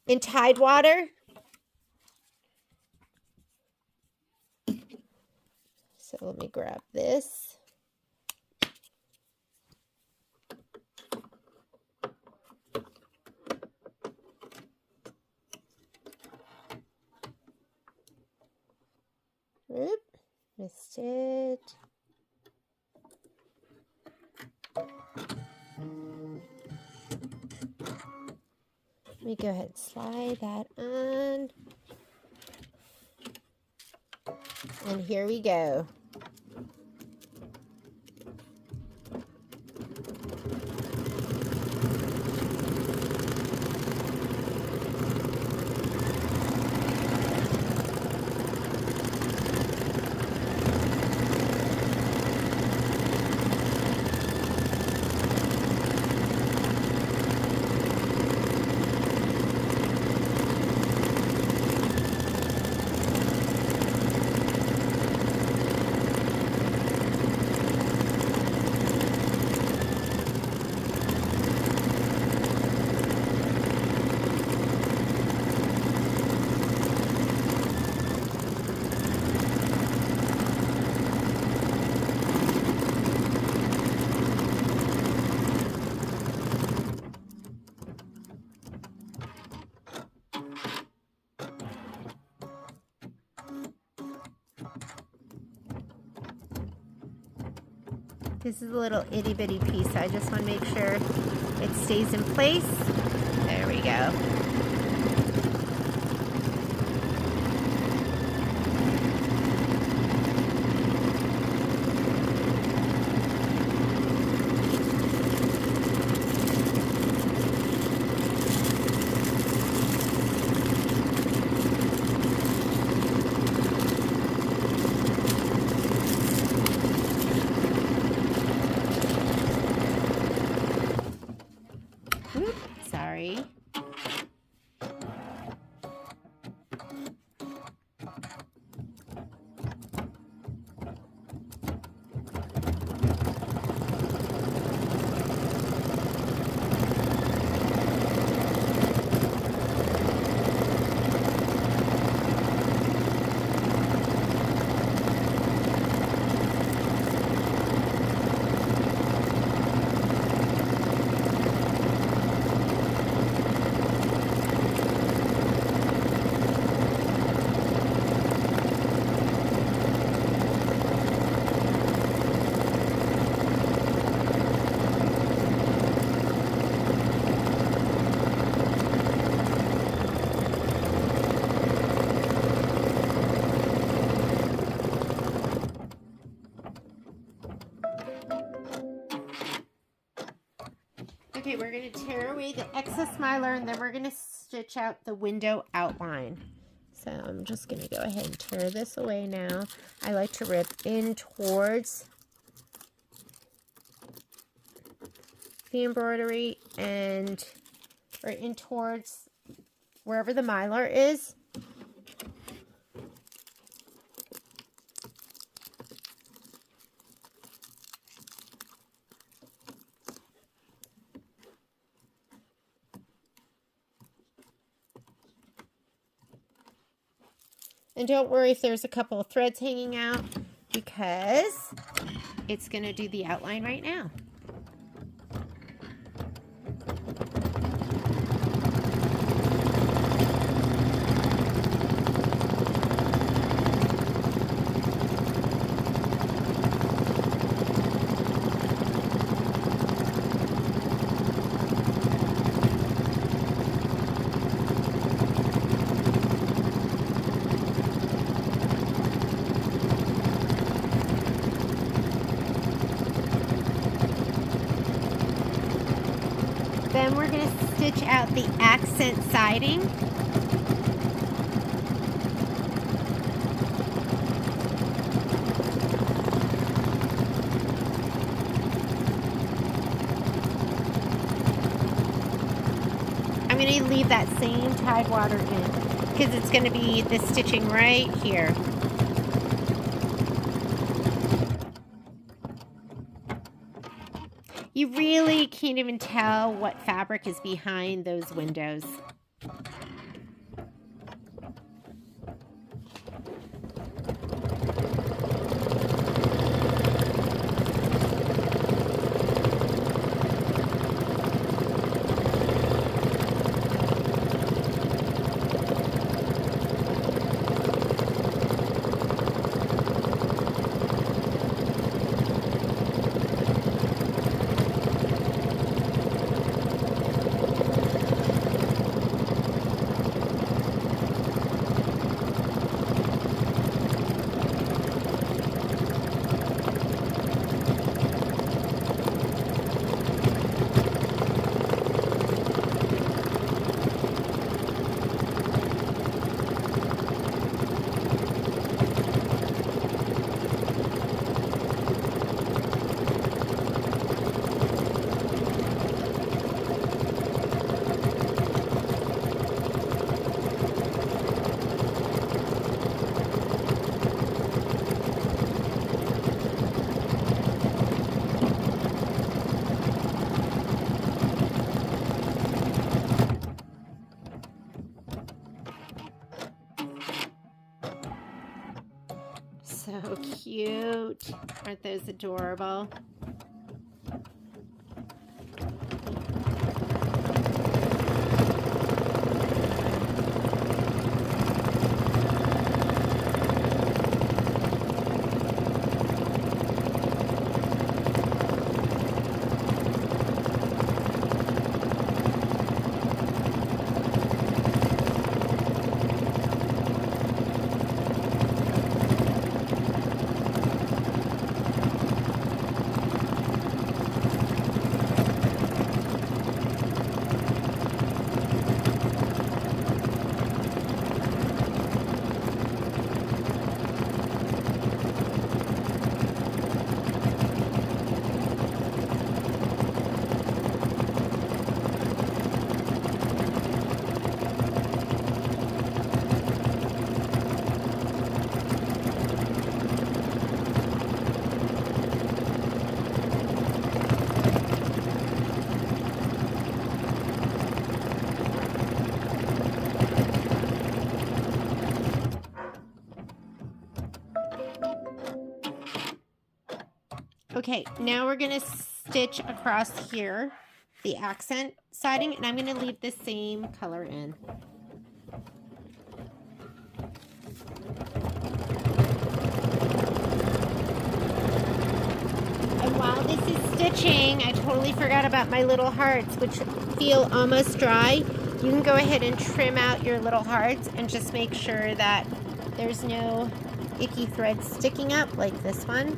in Tidewater. So let me grab this. Oop, missed it. Let me go ahead and slide that on. And here we go. This is a little itty bitty piece. I just want to make sure it stays in place. There we go. Sorry. Okay, we're going to tear away the excess mylar and then we're going to stitch out the window outline. So I'm just going to go ahead and tear this away now. I like to rip in towards the embroidery and or in towards wherever the mylar is. And don't worry if there's a couple of threads hanging out because it's going to do the outline right now. Then we're going to stitch out the accent siding. I'm going to leave that same tide water in because it's going to be the stitching right here. You really can't even tell what fabric is behind those windows. So cute. Aren't those adorable? Okay, now we're going to stitch across here the accent siding, and I'm going to leave the same color in. And while this is stitching, I totally forgot about my little hearts, which feel almost dry. You can go ahead and trim out your little hearts and just make sure that there's no icky threads sticking up like this one.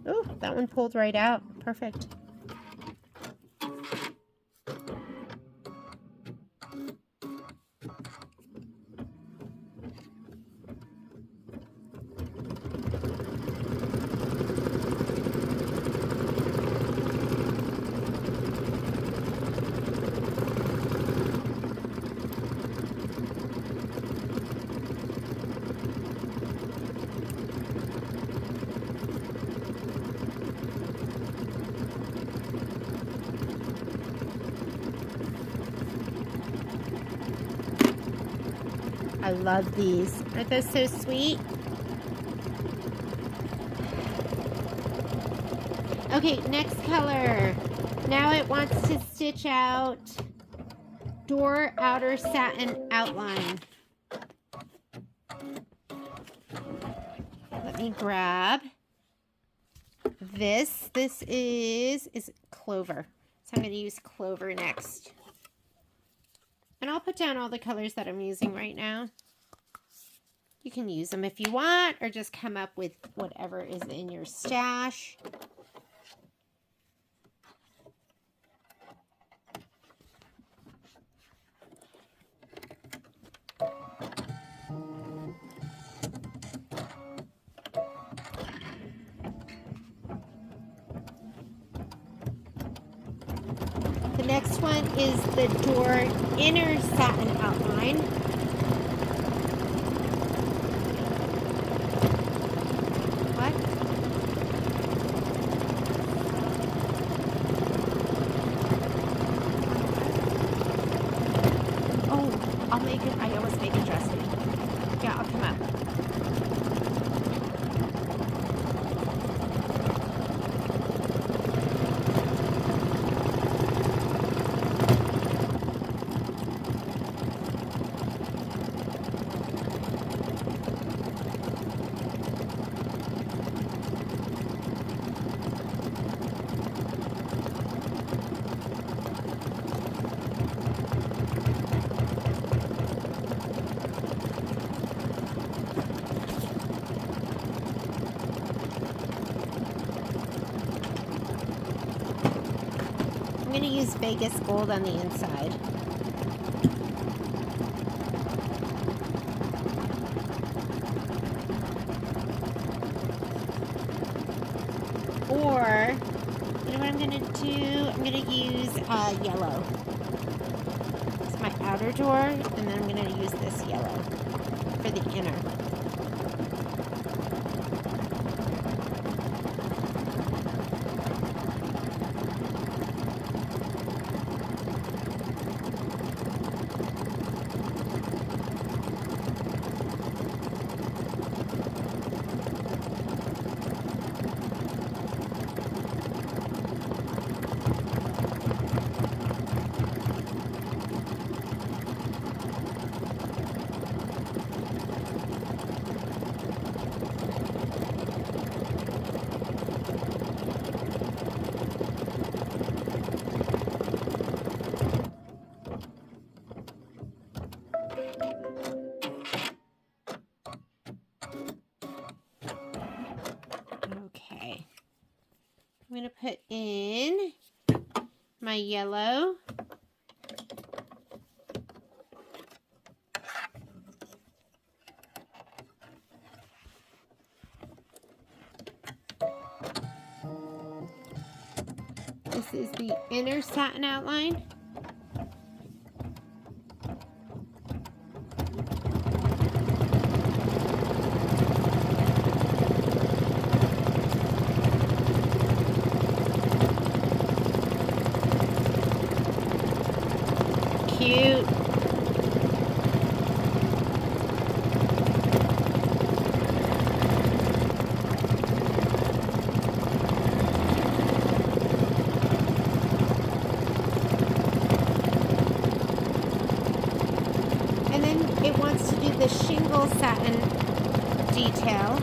Oh, that one pulled right out. Perfect. I love these. Aren't those so sweet? Okay, next color. Now it wants to stitch out door outer satin outline. Let me grab this. This is clover. So I'm going to use clover next. And I'll put down all the colors that I'm using right now. You can use them if you want, or just come up with whatever is in your stash. The next one is the door inner satin outline. What? Oh, I'll make it. I always make it dressing. Yeah, I'll come up. I'm going to use Vegas gold on the inside. Or, you know what I'm going to do? I'm going to use yellow. It's my outer door, and then I'm going to use this yellow for the inner. Okay, I'm going to put in my yellow. This is the inner satin outline. Cute. And then it wants to do the shingle satin detail.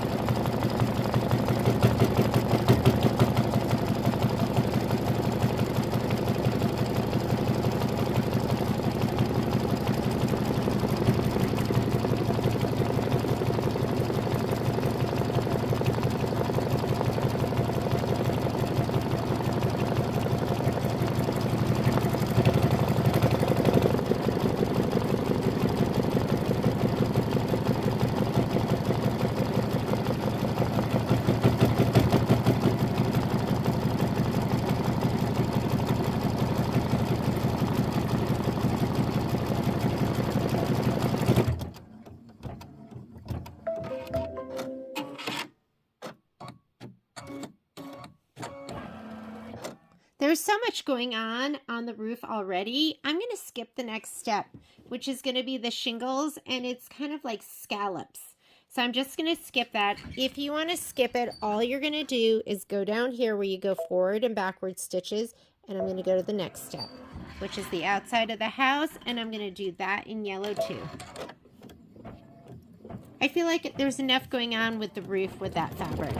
There's so much going on the roof already. I'm going to skip the next step, which is going to be the shingles, and it's kind of like scallops. So I'm just going to skip that. If you want to skip it, all you're going to do is go down here where you go forward and backward stitches, and I'm going to go to the next step, which is the outside of the house, and I'm going to do that in yellow too. I feel like there's enough going on with the roof with that fabric.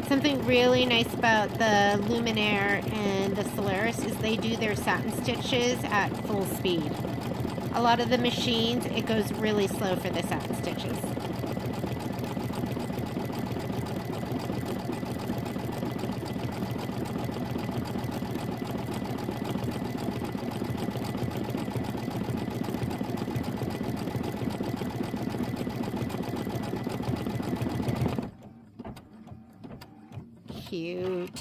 Something really nice about the Luminaire and the Solaris is they do their satin stitches at full speed. A lot of the machines, it goes really slow for the satin stitches. Cute.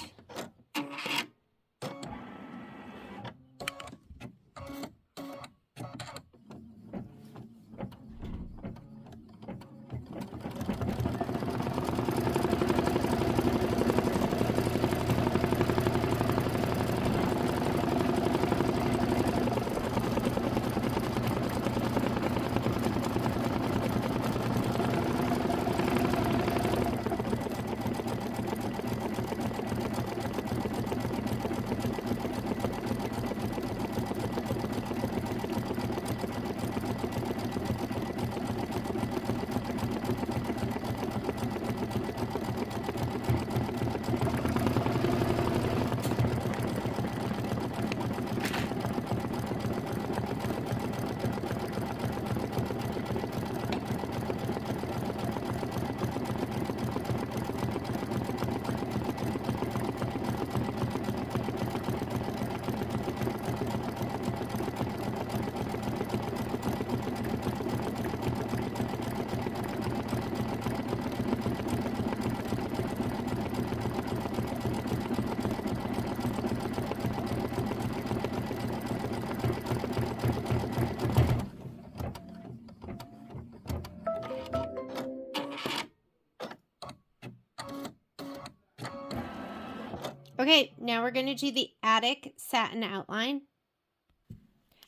Okay, now we're going to do the attic satin outline.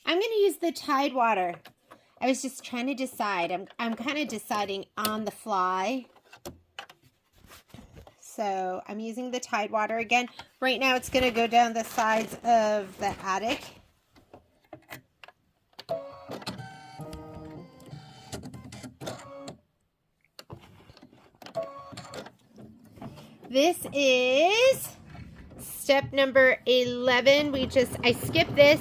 I'm going to use the Tide water. I was just trying to decide. I'm kind of deciding on the fly. So I'm using the Tide water again. Right now it's going to go down the sides of the attic. This is step number 11. I skipped this,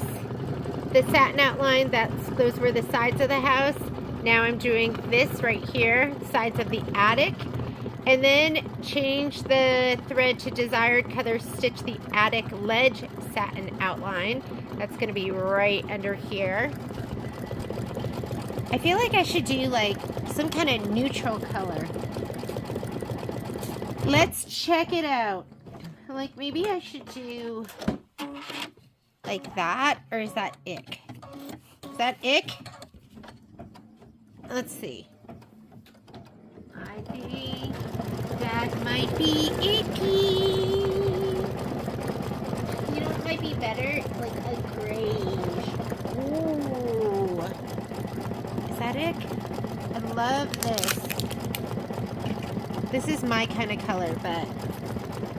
the satin outline. Those were the sides of the house. Now I'm doing this right here, sides of the attic. And then change the thread to desired color, stitch the attic ledge satin outline. That's going to be right under here. I feel like I should do like some kind of neutral color. Let's check it out. Like maybe I should do like that, or is that ick? Is that ick? Let's see. I think that might be icky. You know what might be better? Like a grayish. Ooh. Is that ick? I love this. This is my kind of color, but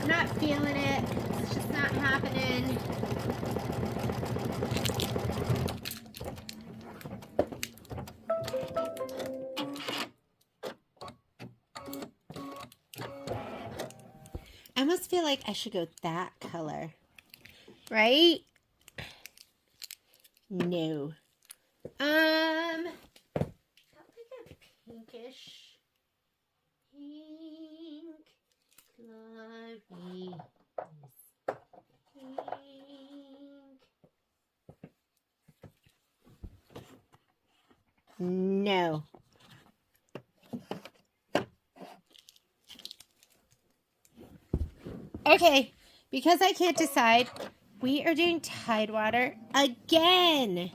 I'm not feeling it. It's just not happening. I almost feel like I should go that color, right? No. How like a pinkish pink, glorious pink. No. Okay, because I can't decide, we are doing Tide water again.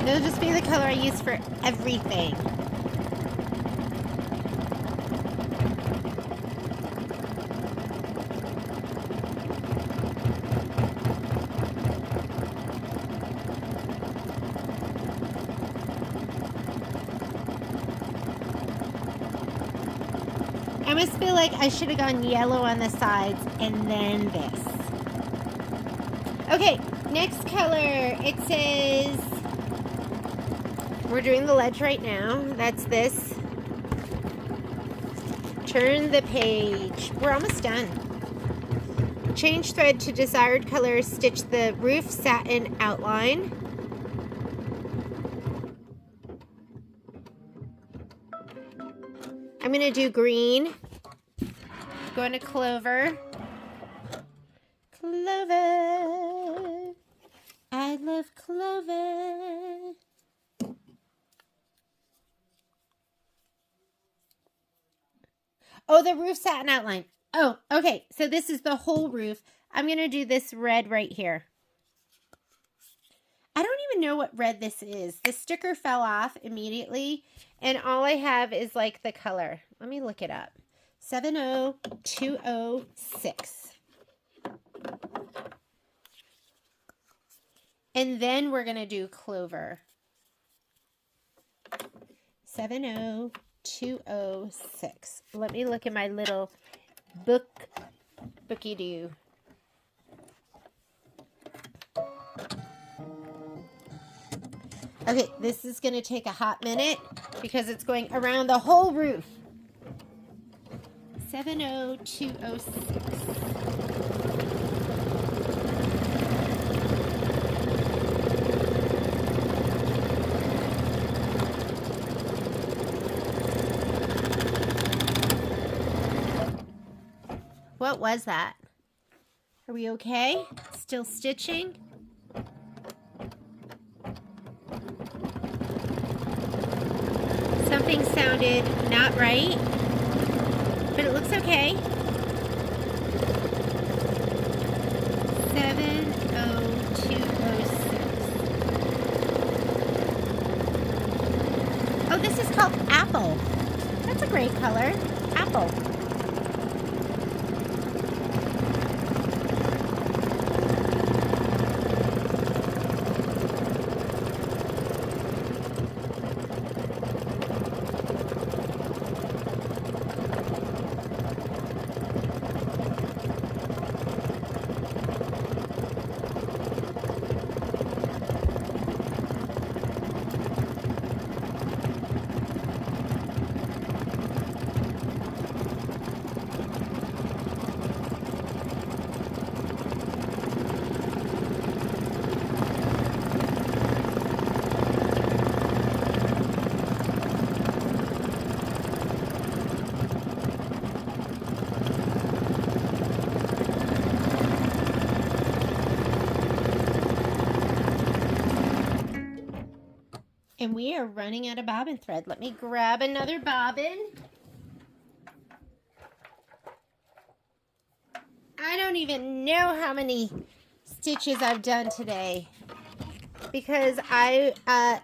It'll just be the color I use for everything. I almost feel like I should have gone yellow on the sides and then this. Okay, next color. It says, we're doing the ledge right now. That's this. Turn the page. We're almost done. Change thread to desired color. Stitch the roof satin outline. I'm going to do green. Going to clover. Clover. I love clover. Oh, the roof satin outline. Oh, okay. So this is the whole roof. I'm going to do this red right here. I don't even know what red this is. The sticker fell off immediately, and all I have is like the color. Let me look it up. 70206. And then we're going to do clover. 70206. Let me look at my little bookie-doo. Okay, this is going to take a hot minute because it's going around the whole roof. 70206. What was that? Are we okay? Still stitching? Something sounded not right, but it looks okay. 70206. Oh, this is called Oh, that's a great color. Apple. And we are running out of bobbin thread. Let me grab another bobbin. I don't even know how many stitches I've done today because I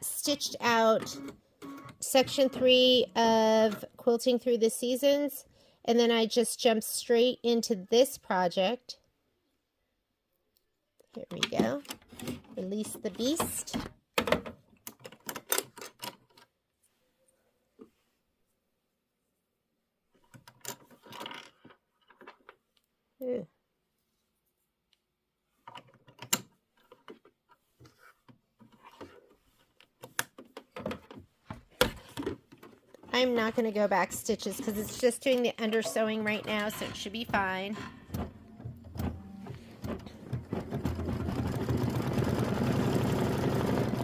stitched out section 3 of Quilting Through the Seasons, and then I just jumped straight into this project. Here we go. Release the beast. Ooh. I'm not going to go back stitches because it's just doing the under sewing right now, so it should be fine.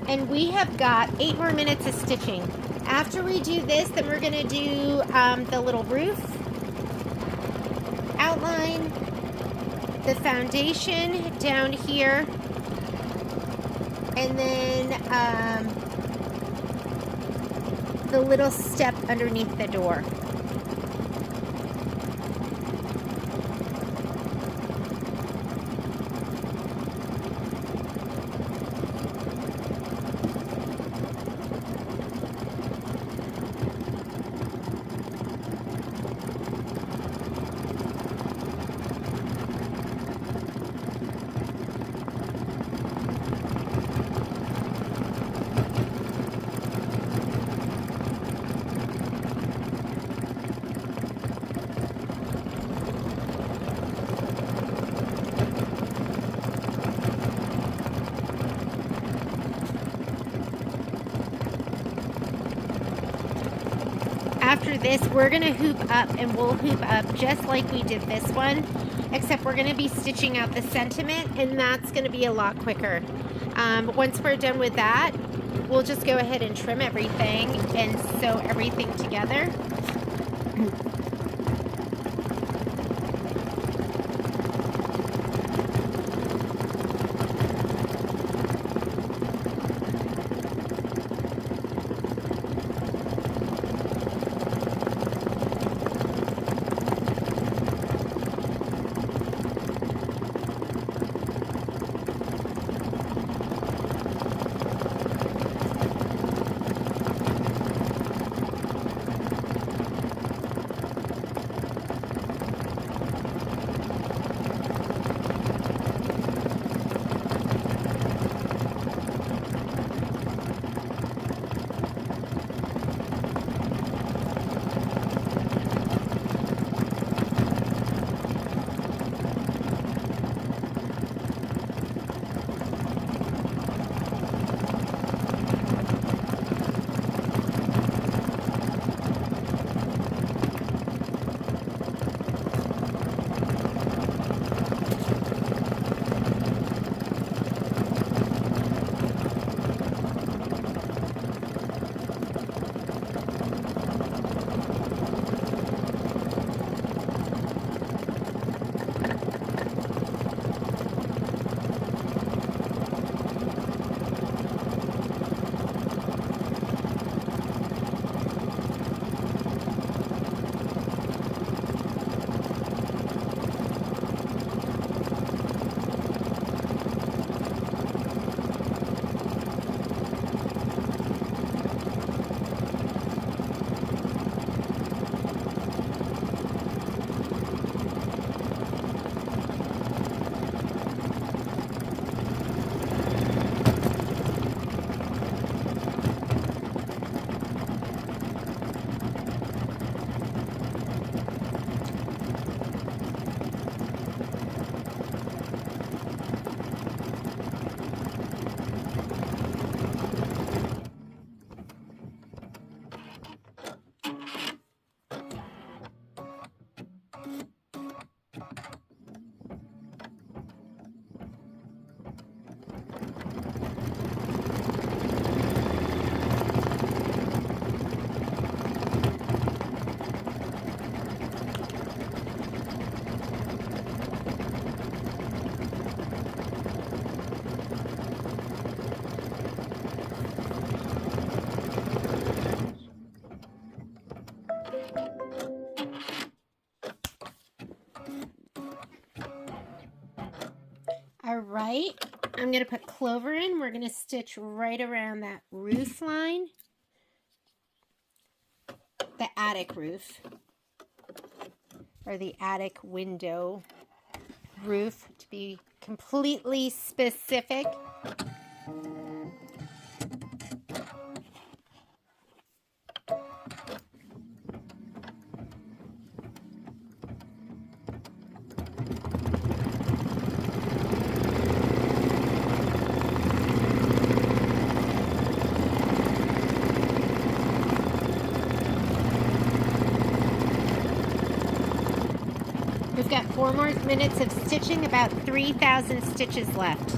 And we have got 8 more minutes of stitching. After we do this, then we're going to do the little roof outline, the foundation down here, and then the little step underneath the door. After this, we're going to hoop up, and we'll hoop up just like we did this one, except we're going to be stitching out the sentiment, and that's going to be a lot quicker. Once we're done with that, we'll just go ahead and trim everything and sew everything together. right. I'm going to put clover in. We're going to stitch right around that roof line. The attic roof. Or the attic window roof, to be completely specific. We've got 4 more minutes of stitching, about 3,000 stitches left.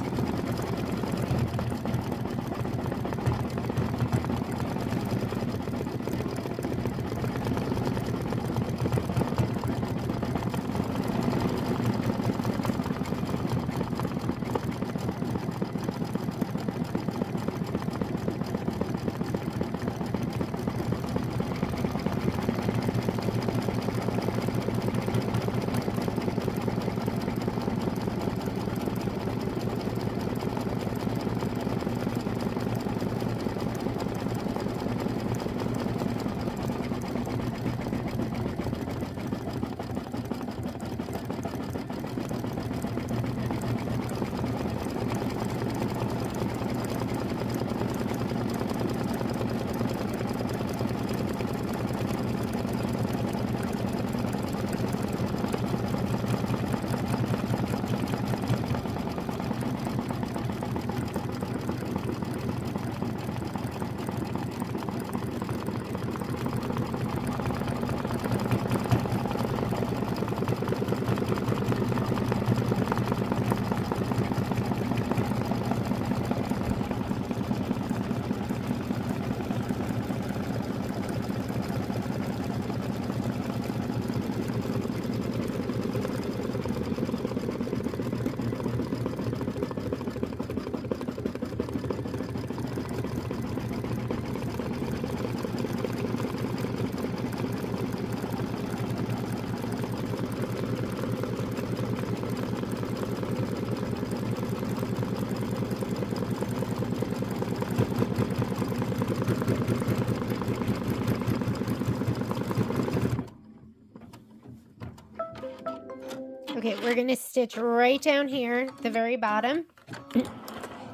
Okay, we're going to stitch right down here, the very bottom.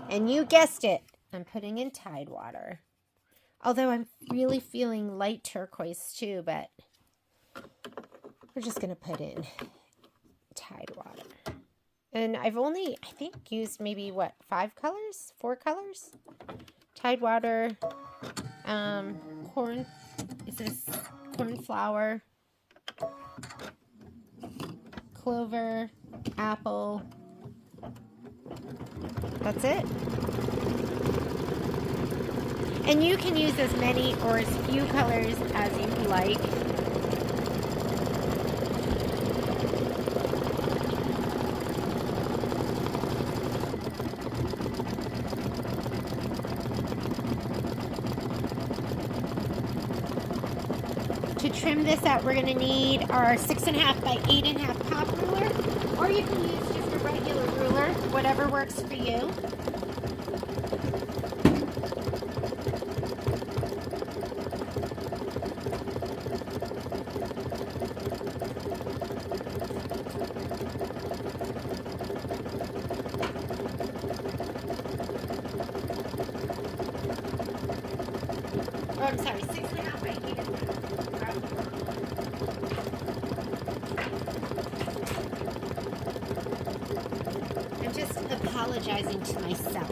And you guessed it, I'm putting in Tide water. Although I'm really feeling light turquoise too, but we're just going to put in Tide water. And I've only, I think, used maybe, what, 5 colors? 4 colors? Tide water, corn, is this cornflower, clover, apple. That's it. And you can use as many or as few colors as you like. To trim this out, we're going to need our 6.5 by 8.5 pop ruler, or you can use just a regular ruler, whatever works for you. Oh, I'm sorry, 6.5 by 8.5. I'm just apologizing to myself.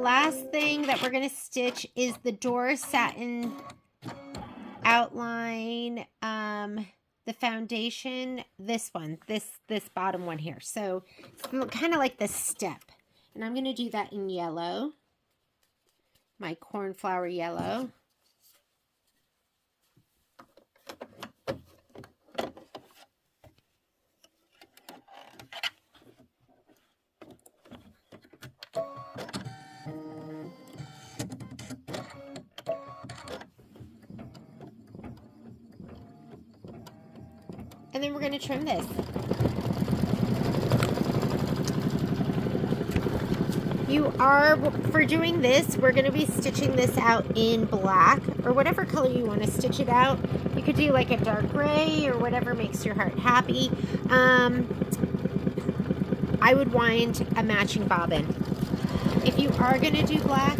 last thing that we're going to stitch is the door satin outline, the foundation, this one, this bottom one here. So it's kind of like the step. And I'm going to do that in yellow, my cornflower yellow. And then we're going to trim this. For doing this, we're going to be stitching this out in black or whatever color you want to stitch it out. You could do like a dark gray or whatever makes your heart happy. I would wind a matching bobbin. If you are going to do black,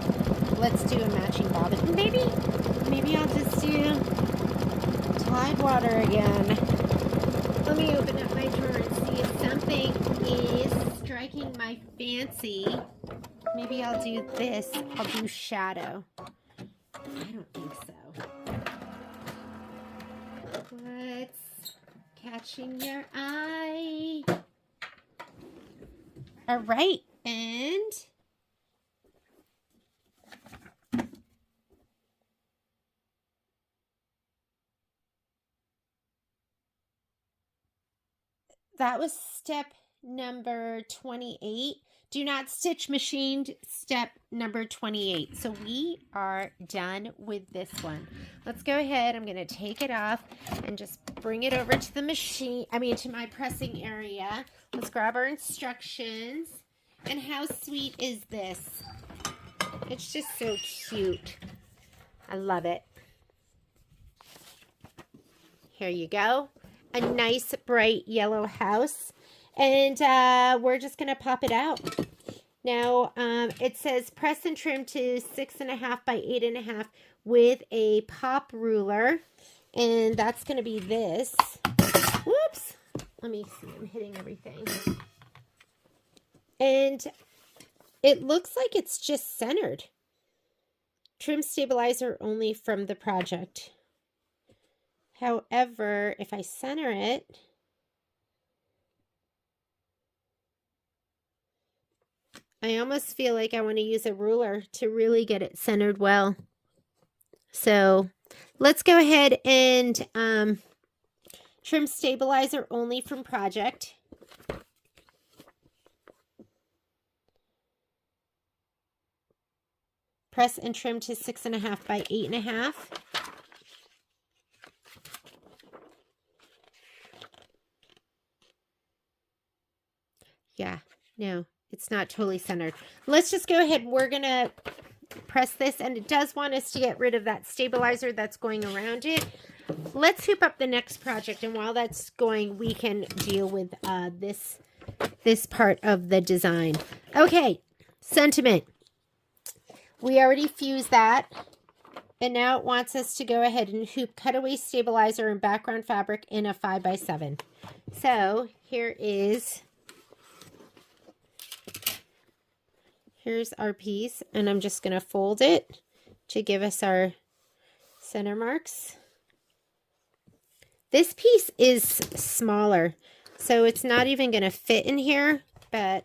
let's do a matching bobbin. Maybe I'll just do Tidewater again. Let me open up my drawer and see if something is striking my fancy. Maybe I'll do this. I'll do shadow. I don't think so. What's catching your eye? All right, and that was step number 28. Do not stitch machined, step number 28. So we are done with this one. Let's go ahead. I'm going to take it off and just bring it over to the machine, to my pressing area. Let's grab our instructions. And how sweet is this? It's just so cute. I love it. Here you go. A nice bright yellow house. And we're just going to pop it out. Now, it says press and trim to 6.5 by 8.5 with a pop ruler. And that's going to be this. Whoops. Let me see. I'm hitting everything. And it looks like it's just centered. Trim stabilizer only from the project. However, if I center it, I almost feel like I want to use a ruler to really get it centered well. So let's go ahead and trim stabilizer only from project. Press and trim to 6.5 by 8.5. Yeah, no. It's not totally centered. Let's just go ahead. We're going to press this, and it does want us to get rid of that stabilizer that's going around it. Let's hoop up the next project, and while that's going, we can deal with this part of the design. Okay, sentiment. We already fused that, and now it wants us to go ahead and hoop cutaway stabilizer and background fabric in a 5x7. So here's our piece, and I'm just going to fold it to give us our center marks. This piece is smaller, so it's not even going to fit in here, but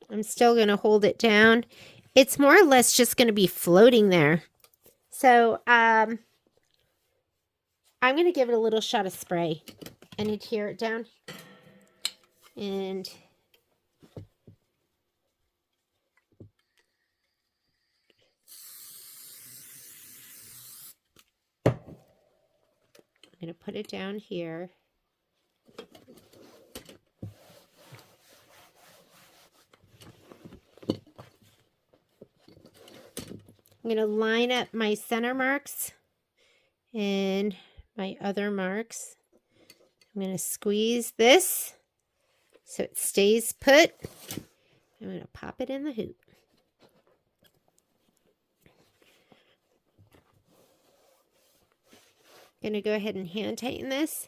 I'm still going to hold it down. It's more or less just going to be floating there. So, I'm going to give it a little shot of spray and adhere it down. And I'm going to put it down here. I'm going to line up my center marks and my other marks. I'm going to squeeze this so it stays put. I'm going to pop it in the hoop. I'm going to go ahead and hand tighten this.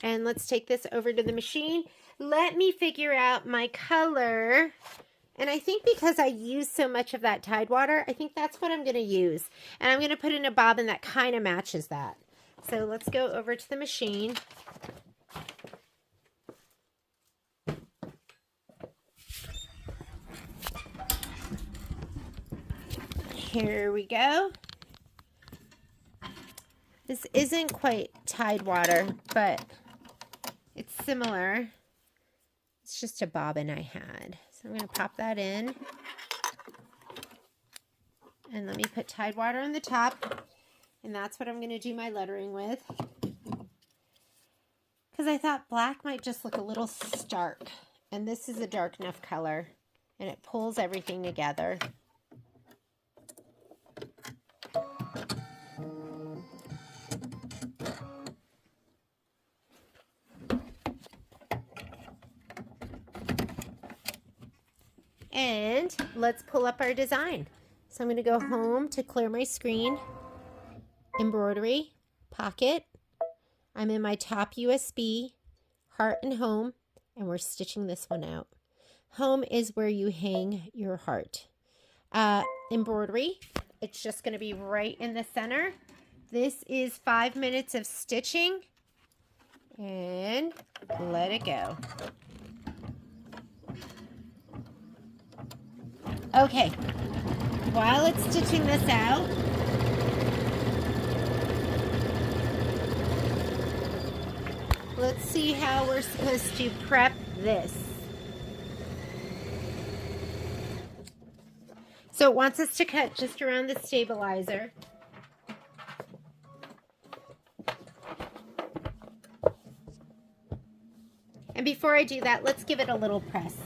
And let's take this over to the machine. Let me figure out my color. And I think because I use so much of that Tide water, I think that's what I'm going to use. And I'm going to put in a bobbin that kind of matches that. So let's go over to the machine. Here we go. This isn't quite Tide water, but it's similar. It's just a bobbin I had. So I'm going to pop that in. And let me put Tide water on the top. And that's what I'm going to do my lettering with. Because I thought black might just look a little stark. And this is a dark enough color. And it pulls everything together. And let's pull up our design. So I'm going to go home to clear my screen. Embroidery, pocket. I'm in my top USB, heart and home, and we're stitching this one out. Home is where you hang your heart. Embroidery, it's just going to be right in the center. This is 5 minutes of stitching. And let it go. Okay, while it's stitching this out, let's see how we're supposed to prep this. So it wants us to cut just around the stabilizer. And before I do that, let's give it a little press.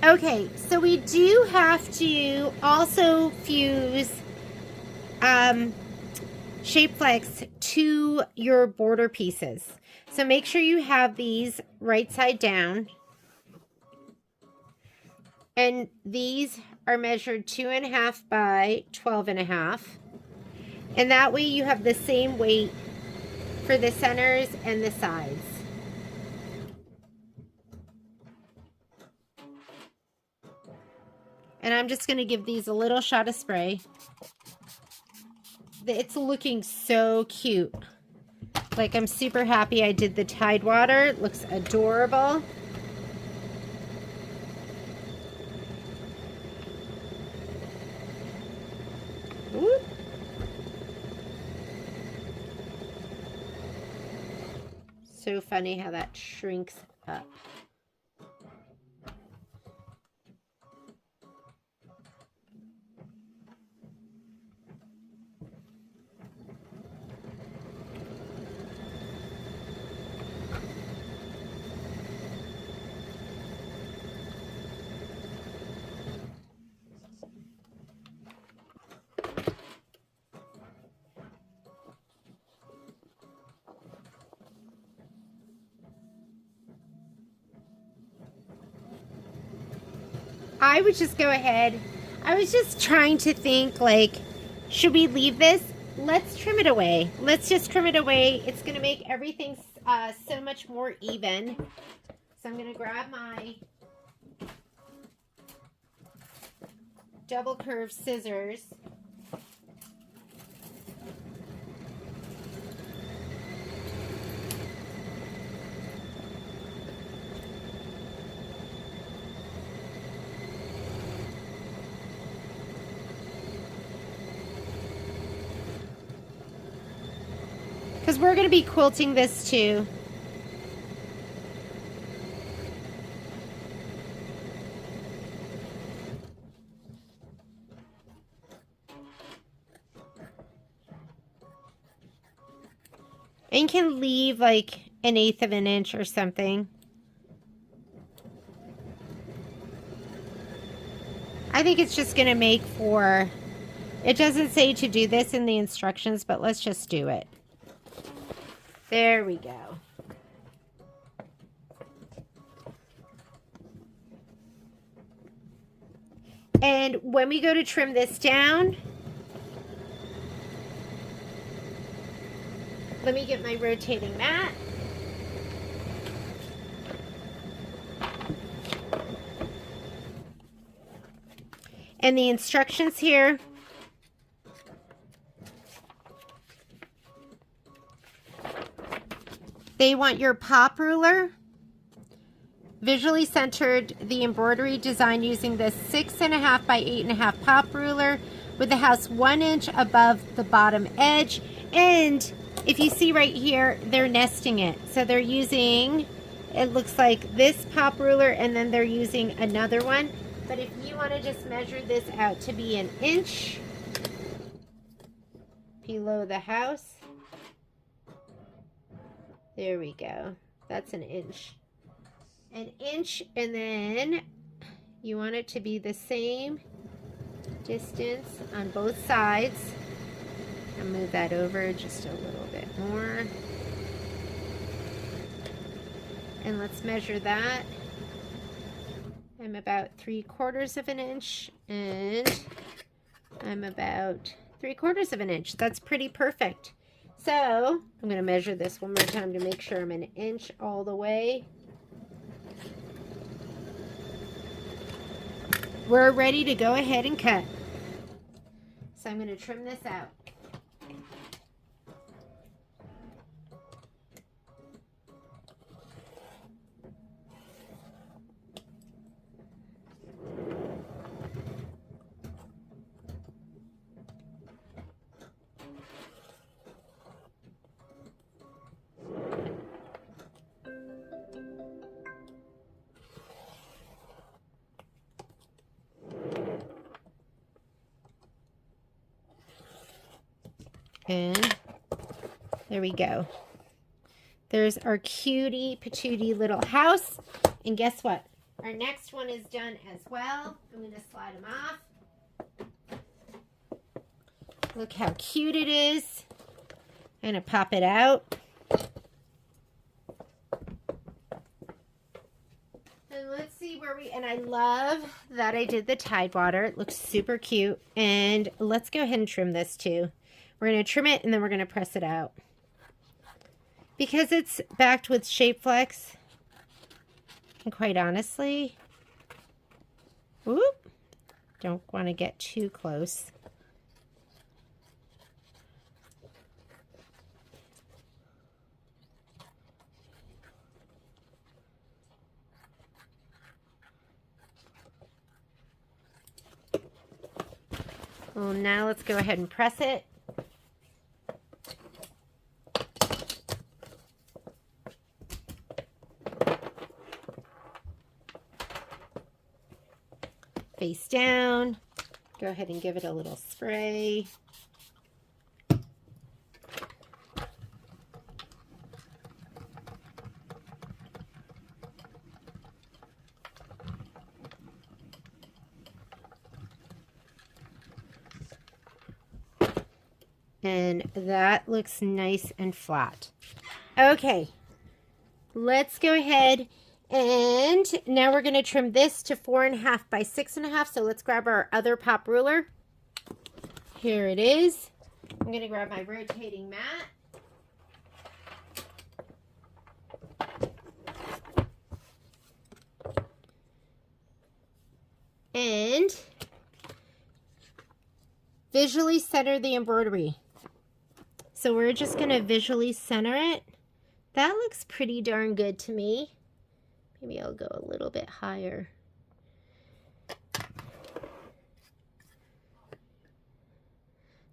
Okay, so we do have to also fuse shape flex to your border pieces. So make sure you have these right side down. And these are measured 2.5 by 12.5. And that way you have the same weight for the centers and the sides. And I'm just going to give these a little shot of spray. It's looking so cute. Like, I'm super happy I did the Tide water. It looks adorable. Whoop. So funny how that shrinks up. I would just go ahead. I was just trying to think, like, should we leave this? Let's trim it away. Let's just trim it away. It's going to make everything so much more even. So I'm going to grab my double curved scissors. Because we're going to be quilting this too. And you can leave like 1/8 of an inch or something. I think it's just going to make for, it doesn't say to do this in the instructions, but let's just do it. There we go. And when we go to trim this down, let me get my rotating mat. And the instructions here, they want your pop ruler, visually centered the embroidery design using the 6.5 by 8.5 pop ruler with the house 1 inch above the bottom edge. And if you see right here, they're nesting it. So they're using, it looks like this pop ruler, and then they're using another one. But if you want to just measure this out to be 1 inch below the house, there we go. That's 1 inch. 1 inch, and then you want it to be the same distance on both sides. I'll move that over just a little bit more. And let's measure that. I'm about 3/4 of an inch, and I'm about 3/4 of an inch. That's pretty perfect. So I'm going to measure this one more time to make sure I'm 1 inch all the way. We're ready to go ahead and cut. So I'm going to trim this out. And there we go. There's our cutie patootie little house. And guess what? Our next one is done as well. I'm going to slide them off. Look how cute it is. I'm going to pop it out. And let's see where we, and I love that I did the Tide water. It looks super cute. And let's go ahead and trim this too. We're going to trim it, and then we're going to press it out. Because it's backed with Shape Flex, and quite honestly, whoop, don't want to get too close. Well, now let's go ahead and press it. Face down. Go ahead and give it a little spray. And that looks nice and flat. Okay, let's go ahead. And now we're going to trim this to 4.5 by 6.5. So let's grab our other pop ruler. Here it is. I'm going to grab my rotating mat. And visually center the embroidery. So we're just going to visually center it. That looks pretty darn good to me. Maybe I'll go a little bit higher.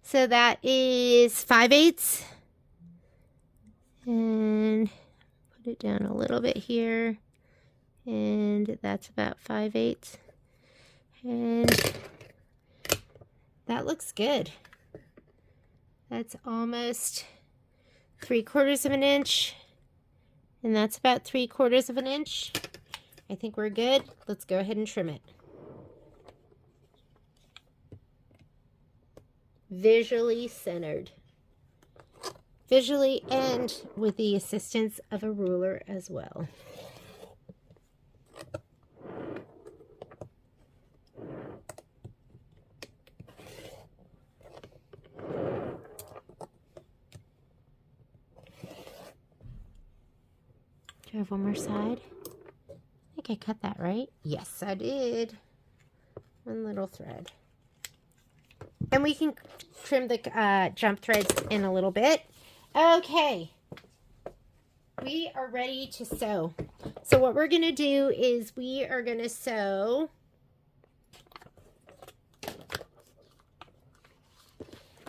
So that is 5/8. And put it down a little bit here. And that's about 5/8. And that looks good. That's almost 3/4 of an inch, and that's about 3/4 of an inch. I think we're good. Let's go ahead and trim it. Visually centered. Visually and with the assistance of a ruler as well. Do I have one more side? I think I cut that right. Yes, I did. One little thread. And we can trim the jump threads in a little bit. Okay. We are ready to sew. So what we're going to do is we are going to sew.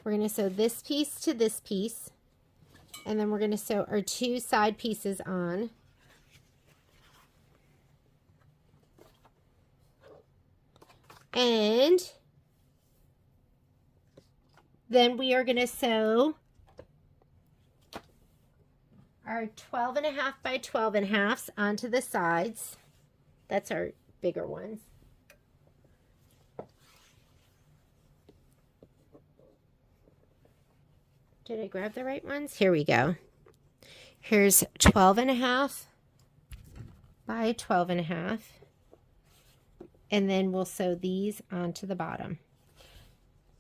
We're going to sew this piece to this piece. And then we're going to sew our 2 side pieces on. And then we are going to sew our 12.5 by 12.5 onto the sides. That's our bigger ones. Did I grab the right ones? Here we go. Here's 12.5 by 12.5. And then we'll sew these onto the bottom.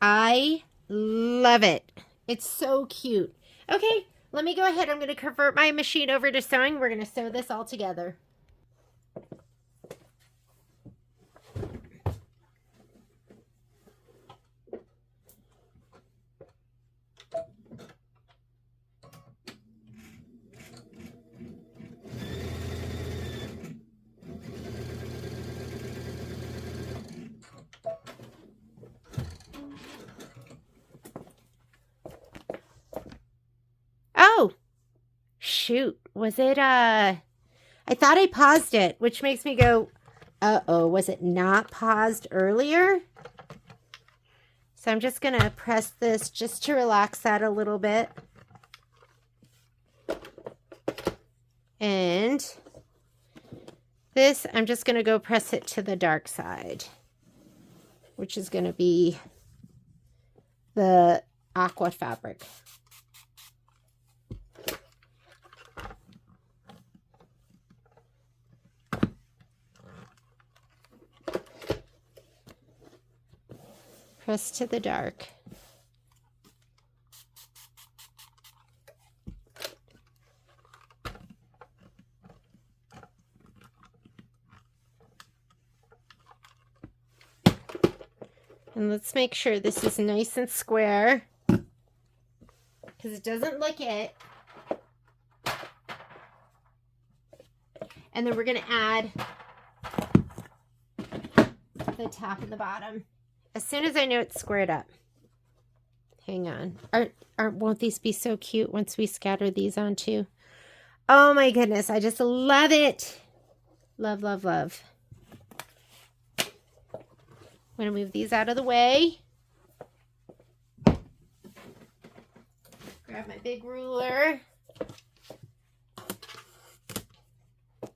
I love it. It's so cute. Okay, let me go ahead. I'm going to convert my machine over to sewing. We're going to sew this all together. Oh, shoot. Was it, I thought I paused it, which makes me go, uh-oh, was it not paused earlier? So I'm just going to press this just to relax that a little bit. And this, I'm just going to go press it to the dark side, which is going to be the aqua fabric. Press to the dark. And let's make sure this is nice and square, because it doesn't look it. And then we're going to add the top and the bottom as soon as I know it's squared up. Hang on. Won't these be so cute once we scatter these on too? Oh my goodness, I just love it. Love, love, love. I'm going to move these out of the way. Grab my big ruler.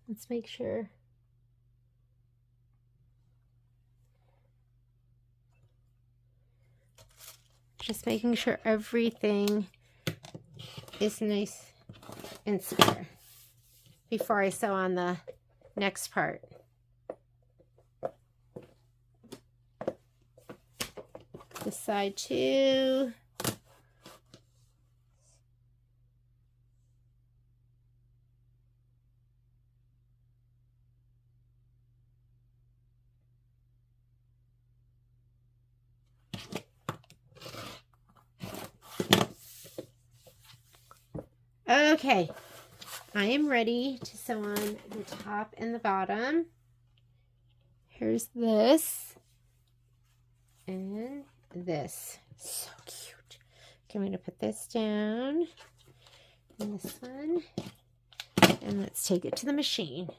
Let's make sure. Just making sure everything is nice and square before I sew on the next part. This side too. Okay, I am ready to sew on the top and the bottom. Here's this and this. So cute. Okay, I'm going to put this down and this one, and let's take it to the machine.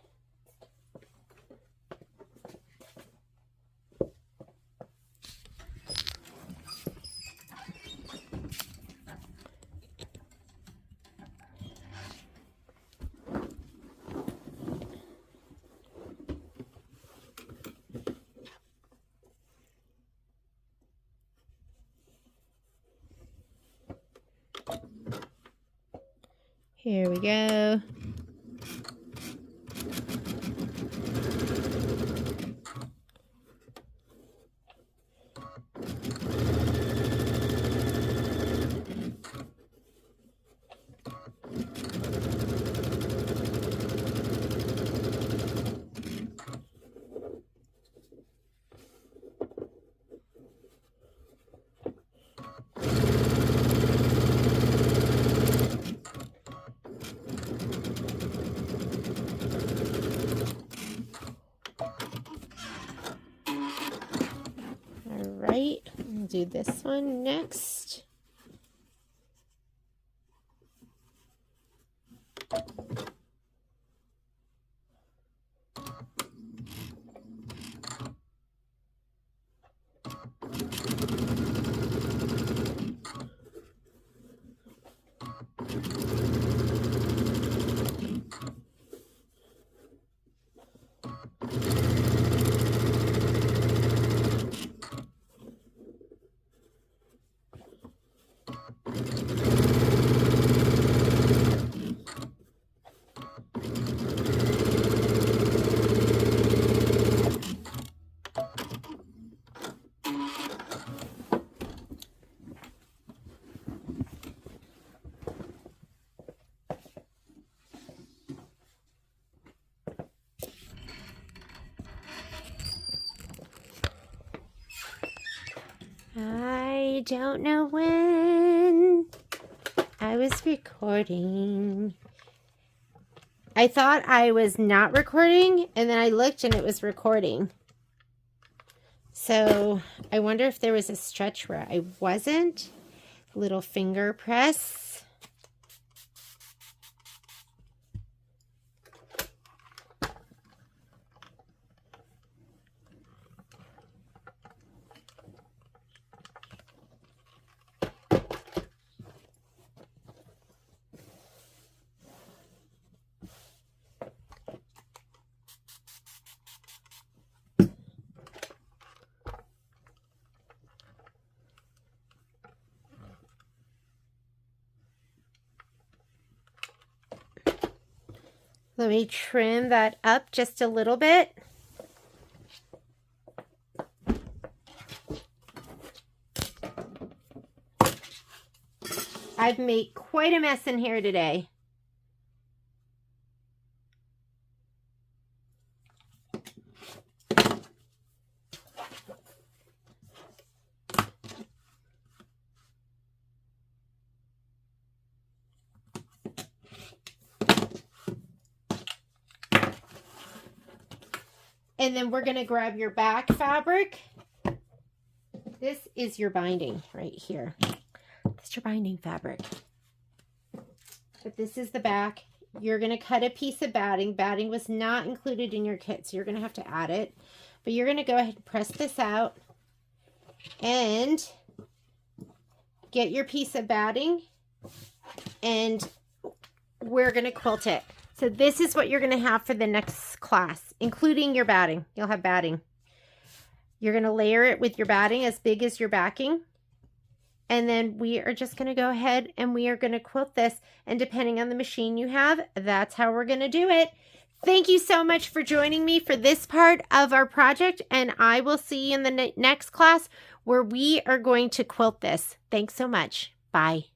Here we go. Right, we'll do this one next. I don't know when I was recording. I thought I was not recording, and then I looked and it was recording. So I wonder if there was a stretch where I wasn't. Little finger press. Let me trim that up just a little bit. I've made quite a mess in here today. And then we're going to grab your back fabric. This is your binding right here. That's your binding fabric. But this is the back. You're going to cut a piece of batting. Batting was not included in your kit, so you're going to have to add it. But you're going to go ahead and press this out and get your piece of batting, and we're going to quilt it. So this is what you're going to have for the next class, including your batting. You'll have batting. You're going to layer it with your batting as big as your backing. And then we are just going to go ahead and we are going to quilt this. And depending on the machine you have, that's how we're going to do it. Thank you so much for joining me for this part of our project. And I will see you in the next class where we are going to quilt this. Thanks so much. Bye.